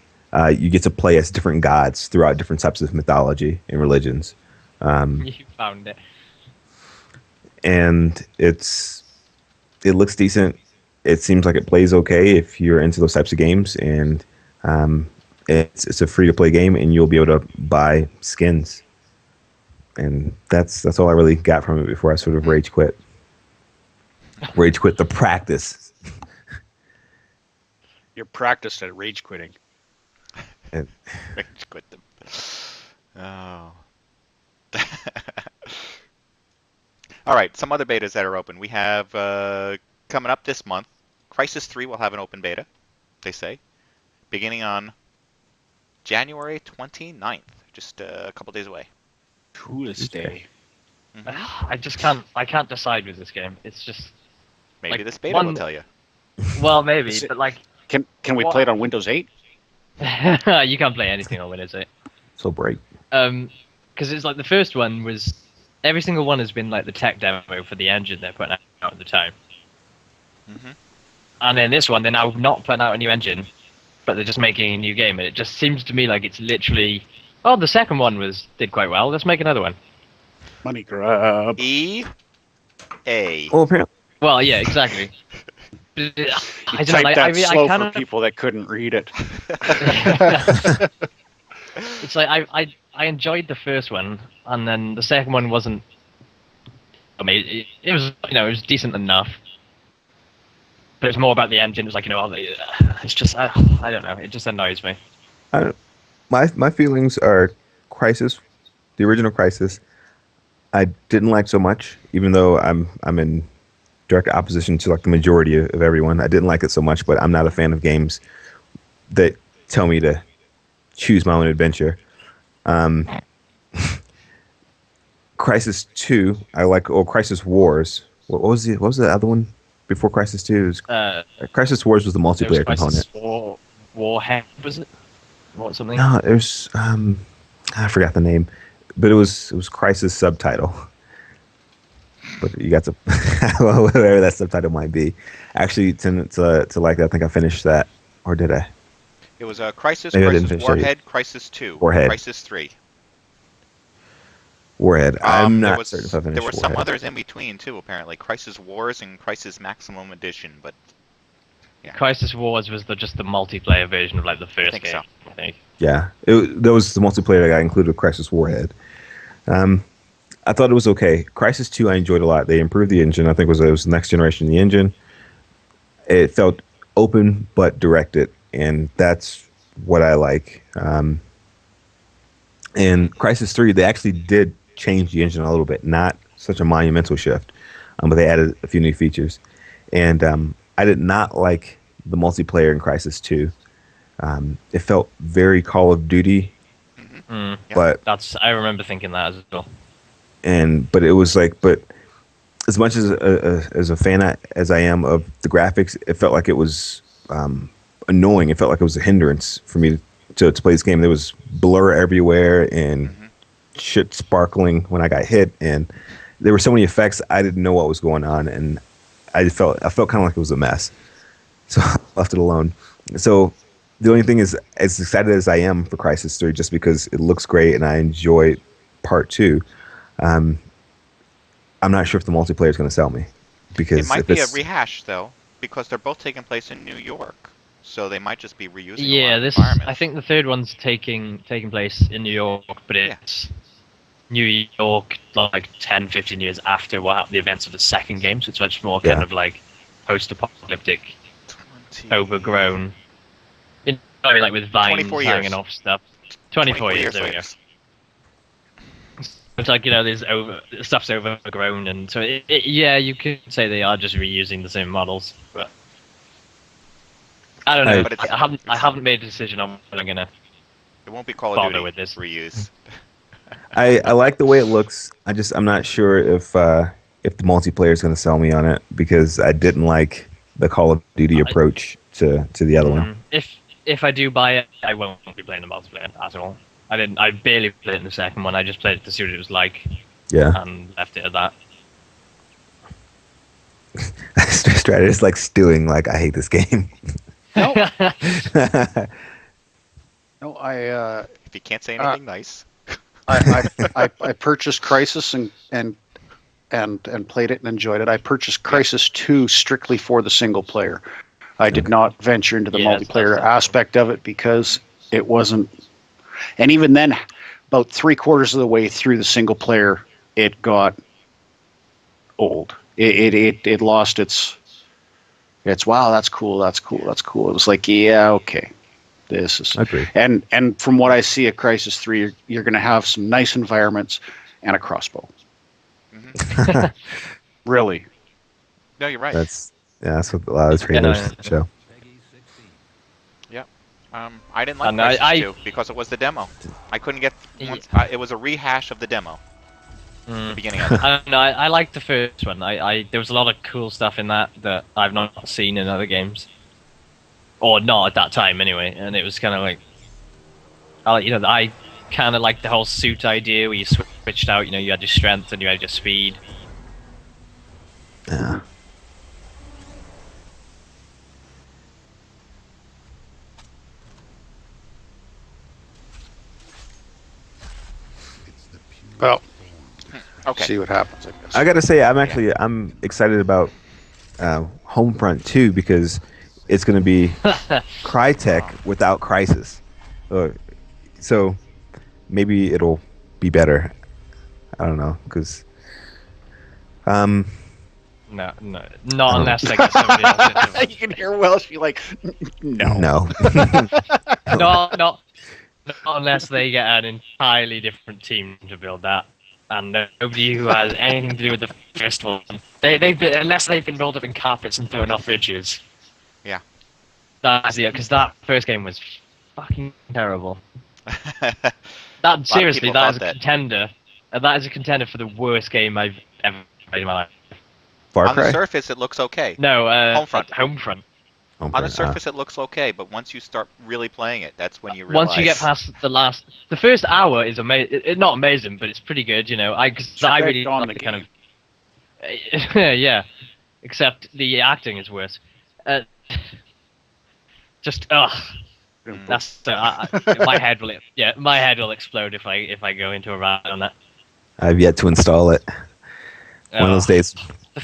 you get to play as different gods throughout different types of mythology and religions. you found it. And it looks decent. It seems like it plays okay if you're into those types of games, and it's a free to play game, and you'll be able to buy skins. And that's all I really got from it before I sort of rage quit. Rage quit the practice. You're practiced at rage quitting. Rage quit them. Oh. All right, some other betas that are open. We have coming up this month, Crysis 3 will have an open beta, they say, beginning on January 29th, just a couple days away. Coolest day. Mm-hmm. I can't decide with this game. It's just maybe like this beta will tell you. Well, maybe, but like can we play it on Windows 8? you can't play anything on Windows 8. So bright. Because it's like the first one was every single one has been like the tech demo for the engine they're putting out at the time. Mm-hmm. And then this one, they're now not putting out a new engine, but they're just making a new game, and it just seems to me like it's literally, oh, the second one did quite well. Let's make another one. Money grab. EA. Well, apparently. Well, yeah, exactly. I don't know, like, that slow I for people that couldn't read it. It's like I enjoyed the first one, and then the second one wasn't. I mean, it was it was decent enough, but it's more about the engine. It's like it's just I don't know. It just annoys me. My feelings are Crysis, the original Crysis. I didn't like so much, even though I'm in direct opposition to like the majority of everyone. I didn't like it so much, but I'm not a fan of games that tell me to choose my own adventure. Crysis 2, I like. Oh, Crysis Wars. What was the other one before Crysis 2? It was, Crysis Wars was the multiplayer component. Warhead, was it? What something? No, it was. I forgot the name, but it was Crysis subtitle. But you got to whatever that subtitle might be. Actually, to like, I think I finished that, or did I? It was Crysis, Maybe Crysis Warhead, Crysis 2, Warhead. Crysis 3. Warhead. I'm not certain if I finished There were some Warhead. others in between too, apparently. Crysis Wars and Crysis Maximum Edition, but yeah. Crysis Wars was just the multiplayer version of like the first game. So. I think. Yeah, that was the multiplayer that got included with Crysis Warhead. I thought it was okay. Crysis 2 I enjoyed a lot. They improved the engine. I think it was the next generation of the engine. It felt open but directed, and that's what I like. And Crysis 3, they actually did change the engine a little bit. Not such a monumental shift, but they added a few new features. And I did not like the multiplayer in Crysis 2. It felt very Call of Duty, but I remember thinking that as well. But it was like, but as much as a fan as I am of the graphics, it felt like it was annoying. It felt like it was a hindrance for me to play this game. There was blur everywhere and shit sparkling when I got hit, and there were so many effects I didn't know what was going on, and I felt kind of like it was a mess. So I left it alone. So the only thing is, as excited as I am for Crysis 3, just because it looks great and I enjoy Part 2, I'm not sure if the multiplayer is going to sell me. Because it might be a rehash, though, because they're both taking place in New York. So they might just be reusing a lot of environments. I think the third one's taking place in New York, but it's New York like 10, 15 years after the events of the second game, so it's much more kind of like post-apocalyptic, overgrown. I mean, like with vines hanging off stuff. 24 years, there we go. It's like, there's stuff's overgrown, and so you could say they are just reusing the same models, but I don't know. But I haven't made a decision on when I'm gonna. It won't be Call of Duty with this reuse. I like the way it looks. I'm not sure if the multiplayer is going to sell me on it, because I didn't like the Call of Duty approach to the other one. If I do buy it, I won't be playing the multiplayer at all. I barely played it in the second one. I just played it to see what it was like. Yeah. And left it at that. Stryder is like stewing. Like, I hate this game. No. No, if you can't say anything nice. I purchased Crysis and played it and enjoyed it. I purchased Crysis 2 strictly for the single player. I did not venture into the multiplayer aspect of it because it wasn't. And even then, about 3/4 of the way through the single player, it got old. It lost its wow, that's cool. It was like, yeah, okay. This is and from what I see at Crysis 3, you're going to have some nice environments and a crossbow. Mm-hmm. Really? No, you're right. That's what a lot of trailers show. Yeah, I didn't like Crysis 2 because it was the demo. I couldn't get. It was a rehash of the demo. The beginning of it. I don't know. I liked the first one. There was a lot of cool stuff in that I've not seen in other games. Or not at that time, anyway. And it was kind of like, I kind of liked the whole suit idea where you switched out. You had your strength and you had your speed. Yeah. Well, okay. See what happens. I guess. I gotta say, I'm excited about Homefront 2 because it's going to be Crytek without Crysis. So maybe it'll be better. I don't know, because No, not unless they get somebody else into it. You can hear Welshy like, no. Not unless they get an entirely different team to build that, and nobody who has anything to do with the first one. Unless they've been rolled up in carpets and thrown off ridges. Yeah. That's because that first game was fucking terrible. Seriously, that is a contender. That is a contender for the worst game I've ever played in my life. Far On Cry? the surface, it looks okay. No, Homefront. On the surface, it looks okay, but once you start really playing it, that's when you realize. Once you get past the first hour is amazing. It's not amazing, but it's pretty good. I really like the kind of. Yeah, except the acting is worse. That's my head will explode if I go into a rant on that. I've yet to install it. One of those days. The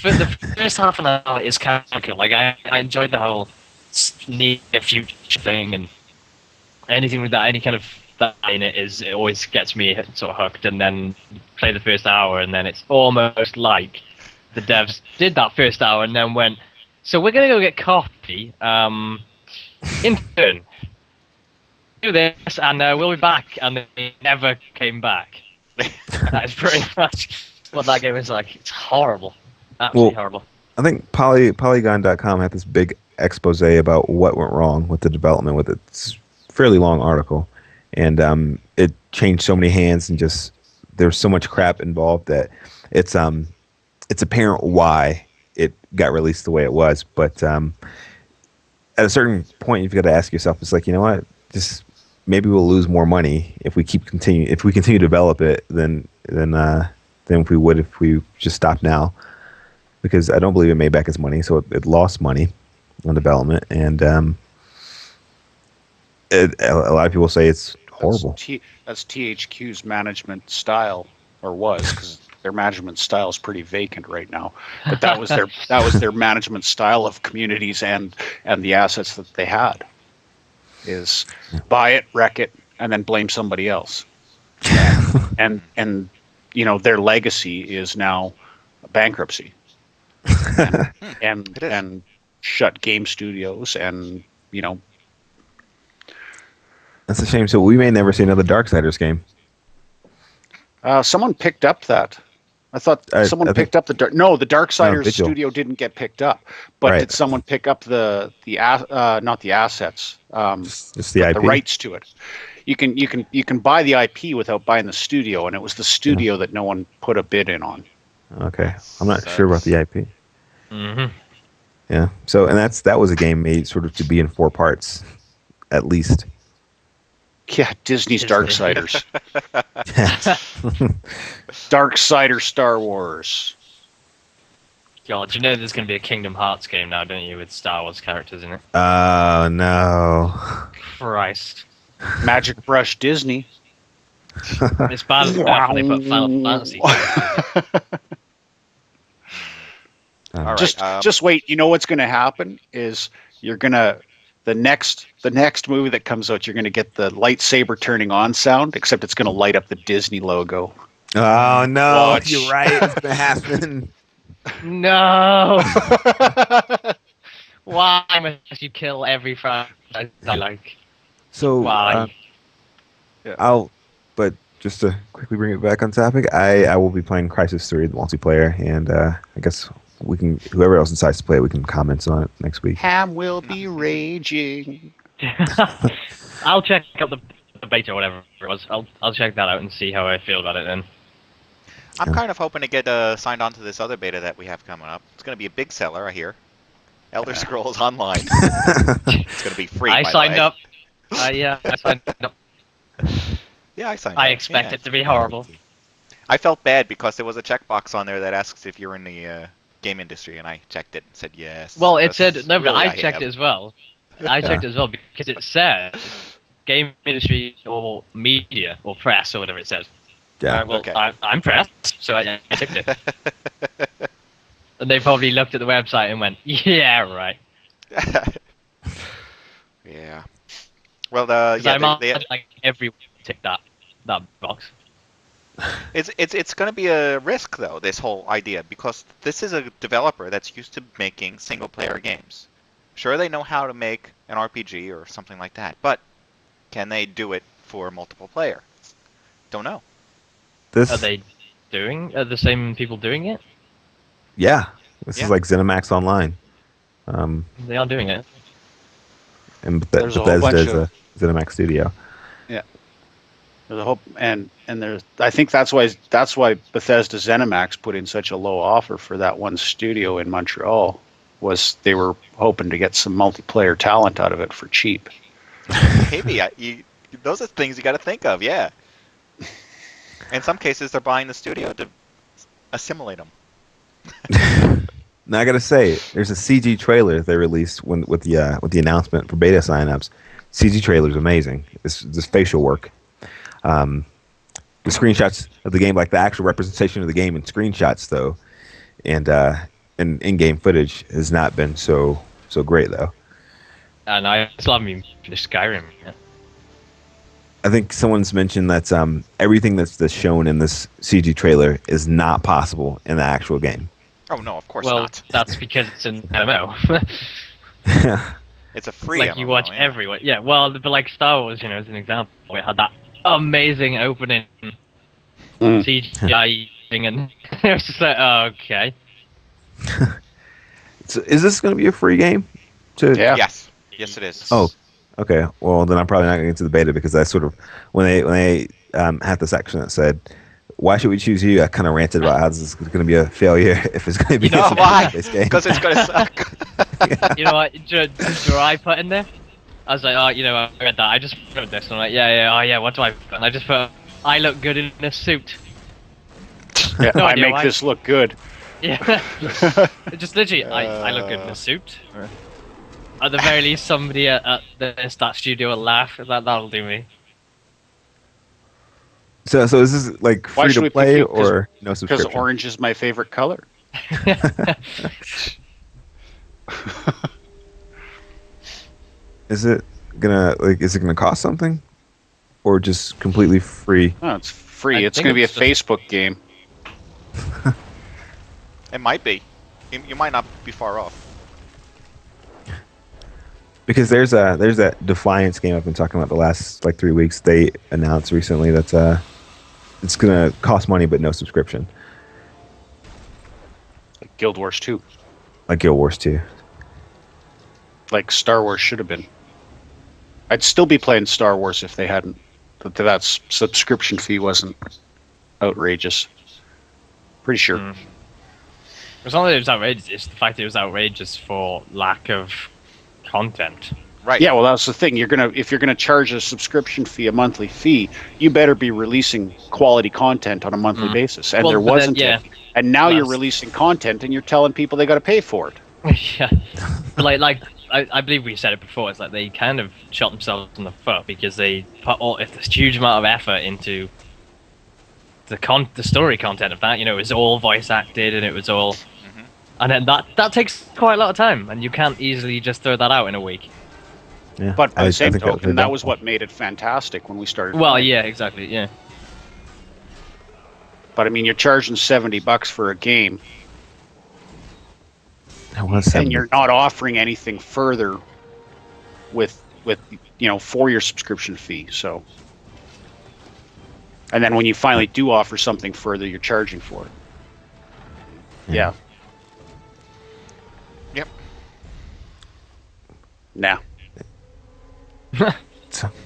first half an hour is kind of cool. Like I enjoyed the whole near future thing, and anything with that, any kind of that in it it always gets me sort of hooked. And then play the first hour, and then it's almost like the devs did that first hour and then went, so we're gonna go get coffee. Intern, do this, and we'll be back. And they never came back. That is pretty much what that game is like. It's horrible. Absolutely horrible. I think Polygon.com had this big expose about what went wrong with the development with it. It's a fairly long article. And it changed so many hands, and just there's so much crap involved that it's apparent why it got released the way it was. But at a certain point, you've got to ask yourself, it's like, you know what? Just maybe we'll lose more money if we continue to develop it than we would if we just stopped now. Because I don't believe it made back its money, so it lost money on development, and A lot of people say it's horrible. That's THQ's management style, or was, because their management style is pretty vacant right now. But that was their management style of communities and the assets that they had. Is buy it, wreck it, and then blame somebody else. and their legacy is now bankruptcy. and shut game studios and That's a shame. So we may never see another Darksiders game. Someone picked up that. I thought someone picked up the Darksiders studio didn't get picked up, but did someone pick up not the assets, just the IP, the rights to it? You can buy the IP without buying the studio, and it was the studio that no one put a bid in on. Okay, I'm not sure about the IP. Mm-hmm. Yeah. So that was a game made sort of to be in 4 parts, at least. Yeah, Disney's Darksiders. Darksider Star Wars. God, you know there's going to be a Kingdom Hearts game now, don't you, with Star Wars characters in it? Oh, no. Christ. Magic Brush Disney. It's bad as bad when they put Final Fantasy. All right, just wait. You know what's going to happen is the next movie that comes out, you're going to get the lightsaber turning on sound, except it's going to light up the Disney logo. Oh, no. Watch. You're right. It's going to happen. No! Why must you kill every franchise I like? So, Why? but just to quickly bring it back on topic, I will be playing Crysis 3, the multiplayer, and I guess whoever else decides to play it, we can comment on it next week. Ham will be raging. I'll check out the beta or whatever it was. I'll check that out and see how I feel about it then. I'm kind of hoping to get signed on to this other beta that we have coming up. It's going to be a big seller, I hear. Elder Scrolls Online. It's going to be free. I signed up. I signed up. Yeah, I signed up. I expect it to be horrible. I felt bad because there was a checkbox on there that asks if you're in the game industry, and I checked it and said yes. Well, it said no, but really I checked it as well. I checked it as well because it said game industry or media or press or whatever it says. Yeah. Well, okay. I'm pressed, so I checked it. And they probably looked at the website and went, "Yeah, right." Yeah. Well, they like everyone ticked that box. It's going to be a risk though, this whole idea, because this is a developer that's used to making single player games. Sure, they know how to make an RPG or something like that, but can they do it for multiple player? Don't know. Are they doing? Are the same people doing it? Yeah, this is like ZeniMax Online. They are doing it. And There's a whole bunch Bethesda's of- a ZeniMax studio. Yeah. There's a hope, and there's. I think that's why Bethesda ZeniMax put in such a low offer for that one studio in Montreal. Was they were hoping to get some multiplayer talent out of it for cheap. Maybe those are things you got to think of. Yeah. In some cases, they're buying the studio to assimilate them. Now I gotta say, there's a CG trailer they released with the announcement for beta signups. CG trailer is amazing. This facial work, the screenshots of the game, like the actual representation of the game in screenshots, though, and in-game footage has not been so great though. And I still haven't finished Skyrim yet. I think someone's mentioned that everything that's shown in this CG trailer is not possible in the actual game. Oh no, of course Well, not. that's because it's an MMO. It's a free like MMO, you watch everyone. Yeah, well, but like Star Wars, as an example, it had that amazing opening CGI thing, and it was just like, oh, okay. So is this going to be a free game? Yeah. Yes, it is. Oh, okay. Well, then I'm probably not going to get to the beta because I sort of when they had the section that said, "Why should we choose you?" I kind of ranted about how this is going to be a failure if it's going to be a why? game. Because it's going to suck. You know what? Do I put in there? I was like, oh, I read that. I just wrote this, and I'm like, yeah. What do I put? And I just put, I look good in a suit. Yeah, No I idea make why. this look good. Yeah. Just literally, I look good in a suit. At the very least, somebody at that studio will laugh. That'll do me. So is this like Why free should we to play pick you? or no Because subscription? orange is my favorite color. Is it gonna cost something, or just completely free? Oh, it's free. I It's think going to be a it's just- Facebook game. It might be. You might not be far off. Because there's that Defiance game I've been talking about the last like 3 weeks. They announced recently that it's gonna cost money but no subscription, Like Guild Wars 2. like Guild Wars 2. Like Star Wars should have been. I'd still be playing Star Wars if they hadn't. That subscription fee wasn't outrageous. Pretty sure. Mm. It's not that it was outrageous, it's the fact that it was outrageous for lack of content. Right. Yeah, well, that's the thing. If you're gonna charge a subscription fee, a monthly fee, you better be releasing quality content on a monthly basis. And Well, there but then, wasn't yeah. any. And now you're That's- releasing content, and you're telling people they got to pay for it. Yeah. But like I believe we said it before, it's like they kind of shot themselves in the foot because they put this huge amount of effort into the story content of that. You know, it was all voice acted and it was all... And then that takes quite a lot of time, and you can't easily just throw that out in a week. Yeah, But by the same think that token, was that was what made it fantastic when we started. Well, playing. yeah, exactly, yeah. But I mean, you're charging $70 for a game, That was and 70. you're not offering anything further with for your subscription fee. So, and then when you finally do offer something further, you're charging for it. Yeah. Yep. Nah.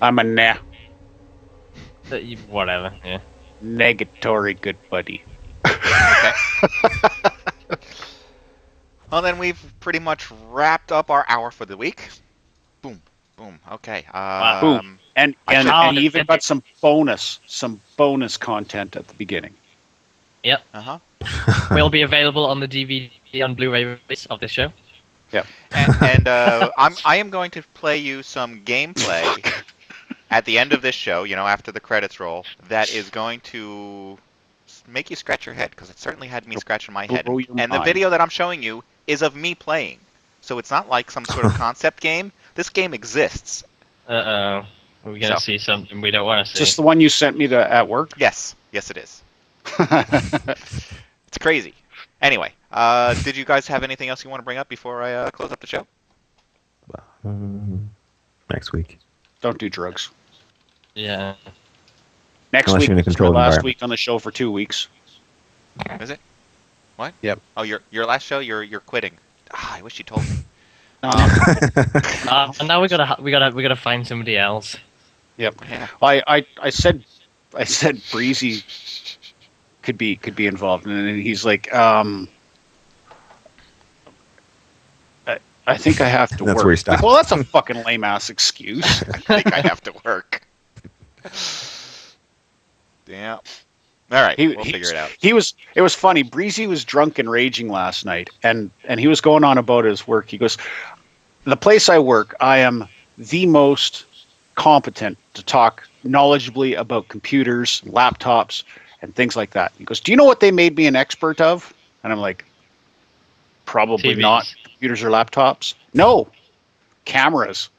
I'm a nah. Whatever, yeah. Negatory good buddy. Okay. Well, then we've pretty much wrapped up our hour for the week. Boom, boom. Okay. Boom. And should- even got some bonus content at the beginning. Yep. Uh-huh. Will be available on the DVD and Blu-ray release of this show. Yeah. And I am going to play you some gameplay at the end of this show, after the credits roll, that is going to make you scratch your head, because it certainly had me scratching my head. Blow your And the mind. video that I'm showing you is of me playing. So it's not like some sort of concept game. This game exists. Uh-oh. We're going to see something we don't want to see. Just the one you sent me at work. Yes. Yes, it is. It's crazy. Anyway, did you guys have anything else you want to bring up before I close up the show? Next week. Don't do drugs. Yeah. Next Unless week, you're in a is my controlled last environment. week on the show for 2 weeks. Is it? What? Yep. Oh, your last show, you're quitting. I wish you told me. And now we gotta find somebody else. Yep. Yeah. I said Breezy could be involved, and then he's like, I think I have to That's work. where he stopped. Well, that's a fucking lame ass excuse. I think I have to work. Yeah. All right, we'll figure it out. It was funny. Breezy was drunk and raging last night, and he was going on about his work. He goes, "The place I work, I am the most competent to talk knowledgeably about computers, laptops, and things like that." He goes, "Do you know what they made me an expert of?" And I'm like, "Probably TVs. not computers or laptops. No, cameras."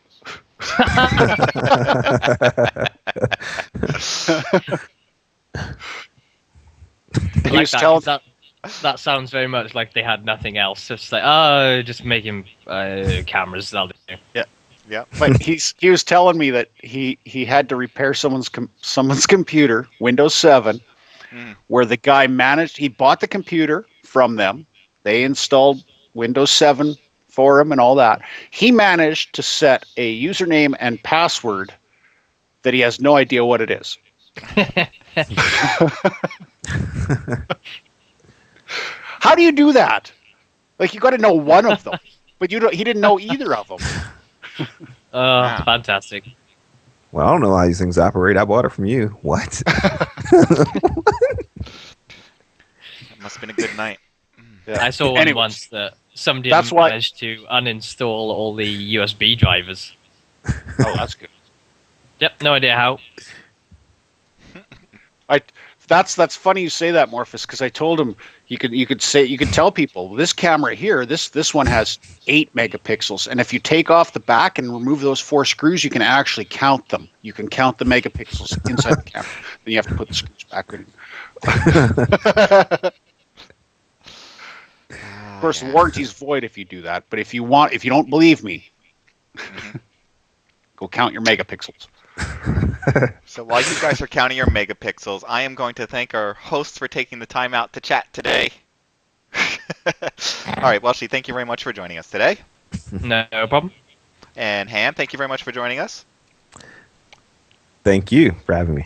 He Like was that, telling- 'cause that sounds very much like they had nothing else. Just like, oh, just make him cameras. That'll do. Yeah. But he was telling me that he had to repair someone's computer, Windows 7, where the guy he bought the computer from them. They installed Windows 7 for him and all that. He managed to set a username and password that he has no idea what it is. How do you do that? Like, you got to know one of them, but he didn't know either of them. Oh, fantastic. Well, I don't know how these things operate. I bought it from you. What? It must have been a good night. Yeah. I saw one Anyways. once that somebody That's why- managed to uninstall all the USB drivers. Oh, that's good. Yep, no idea how. That's funny you say that, Morphus, because I told him you could tell people this camera here, this one has 8 megapixels, and if you take off the back and remove those 4 screws, you can actually count them. You can count the megapixels inside the camera. Then you have to put the screws back in. Of course, the warranty's void if you do that. But if you don't believe me, go count your megapixels. So while you guys are counting your megapixels, I am going to thank our hosts for taking the time out to chat today. All right, Welshy, thank you very much for joining us today. No problem. And Ham, thank you very much for joining us. Thank you for having me.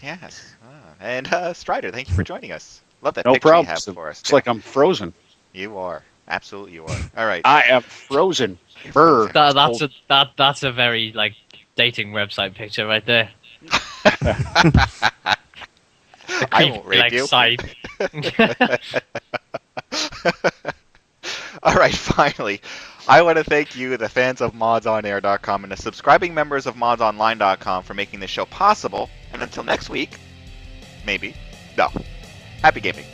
Yes. And Stryder, thank you for joining us. Love that No picture problem. you have for us. It's like I'm frozen. You are. Absolutely you are. All right. I am frozen. Brr. That's a very like dating website picture right there. I won't rape you. Side. All right, finally, I want to thank you, the fans of MODSonair.com and the subscribing members of MODSOnline.com for making this show possible. And until next week, maybe, no, happy gaming.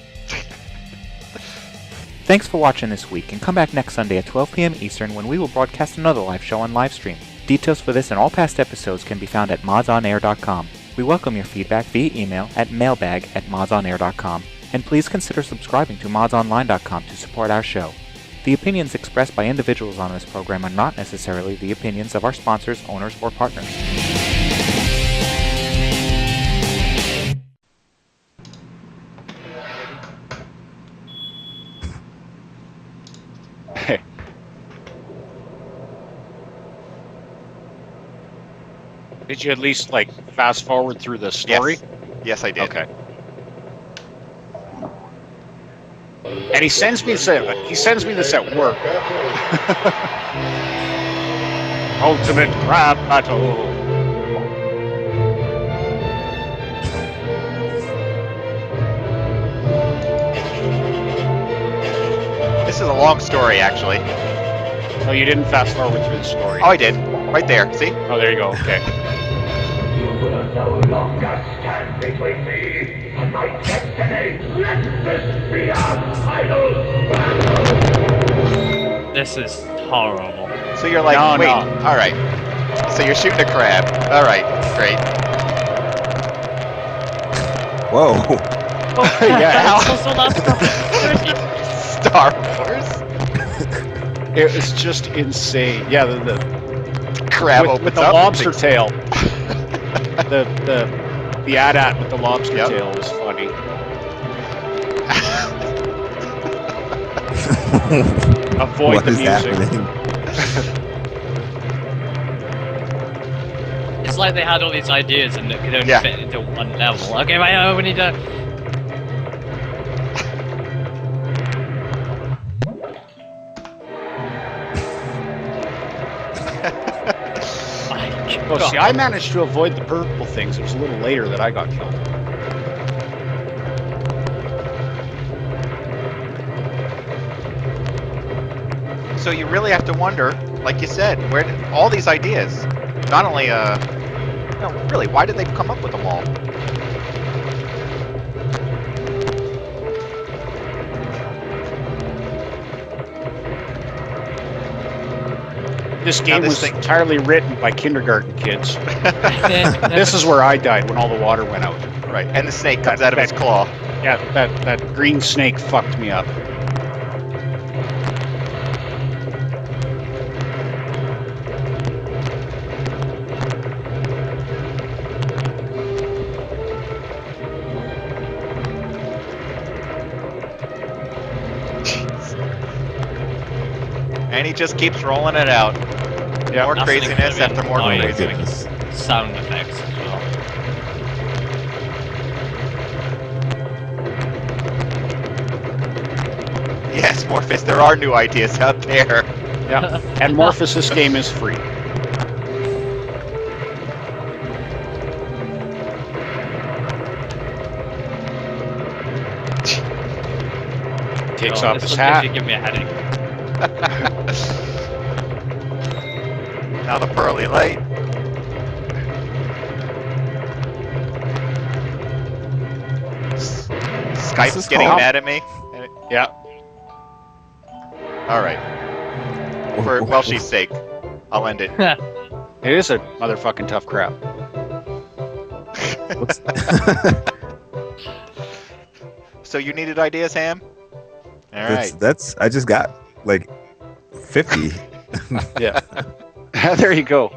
Thanks for watching this week, and come back next Sunday at 12 p.m. Eastern when we will broadcast another live show on livestream. Details for this and all past episodes can be found at MODSonair.com. We welcome your feedback via email at mailbag@modsonair.com, and please consider subscribing to modsonline.com to support our show. The opinions expressed by individuals on this program are not necessarily the opinions of our sponsors, owners, or partners. Did you at least like fast forward through the story? Yes, I did. Okay. And he sends me this at work. Ultimate crab battle. This is a long story, actually. Oh, you didn't fast forward through the story. Oh, I did. Right there. See? Oh, there you go. Okay. You will no longer stand between me and my destiny. Let this be our final battle. This is horrible. So you're like, No, wait, no. all right. So you're shooting a crab. All right, great. Whoa. Yeah. Star Wars. It was just insane. Yeah, the Crab with opens the up. lobster tail. The AT-AT with the lobster Yep. tail was funny. Avoid What the is music. happening? It's like they had all these ideas and it could only Yeah. fit into one level. Okay, right, we need to. Oh, see, I managed to avoid the purple things. It was a little later that I got killed. So you really have to wonder, like you said, where did all these ideas? Not only, no, really, why did they come up with them all? This game this was thing- entirely written by kindergarten kids. This is where I died when all the water went out. Right, and the snake comes out of his claw. Yeah, that green snake fucked me up. And he just keeps rolling it out. Yeah, More That's craziness incredible. after more Oh, yeah. craziness. Sound effects as well. Yes, Morphus, there are new ideas out there. Yeah. And Morphus, this game is free. Takes Oh, off this his will hat. literally give me a headache. Now the pearly light. Skype's getting mad at me. Yeah. All right. For Welshy's sake, I'll end it. It is a motherfucking tough crap. So you needed ideas, Ham? All right. That's I just got like 50. Yeah. There you go.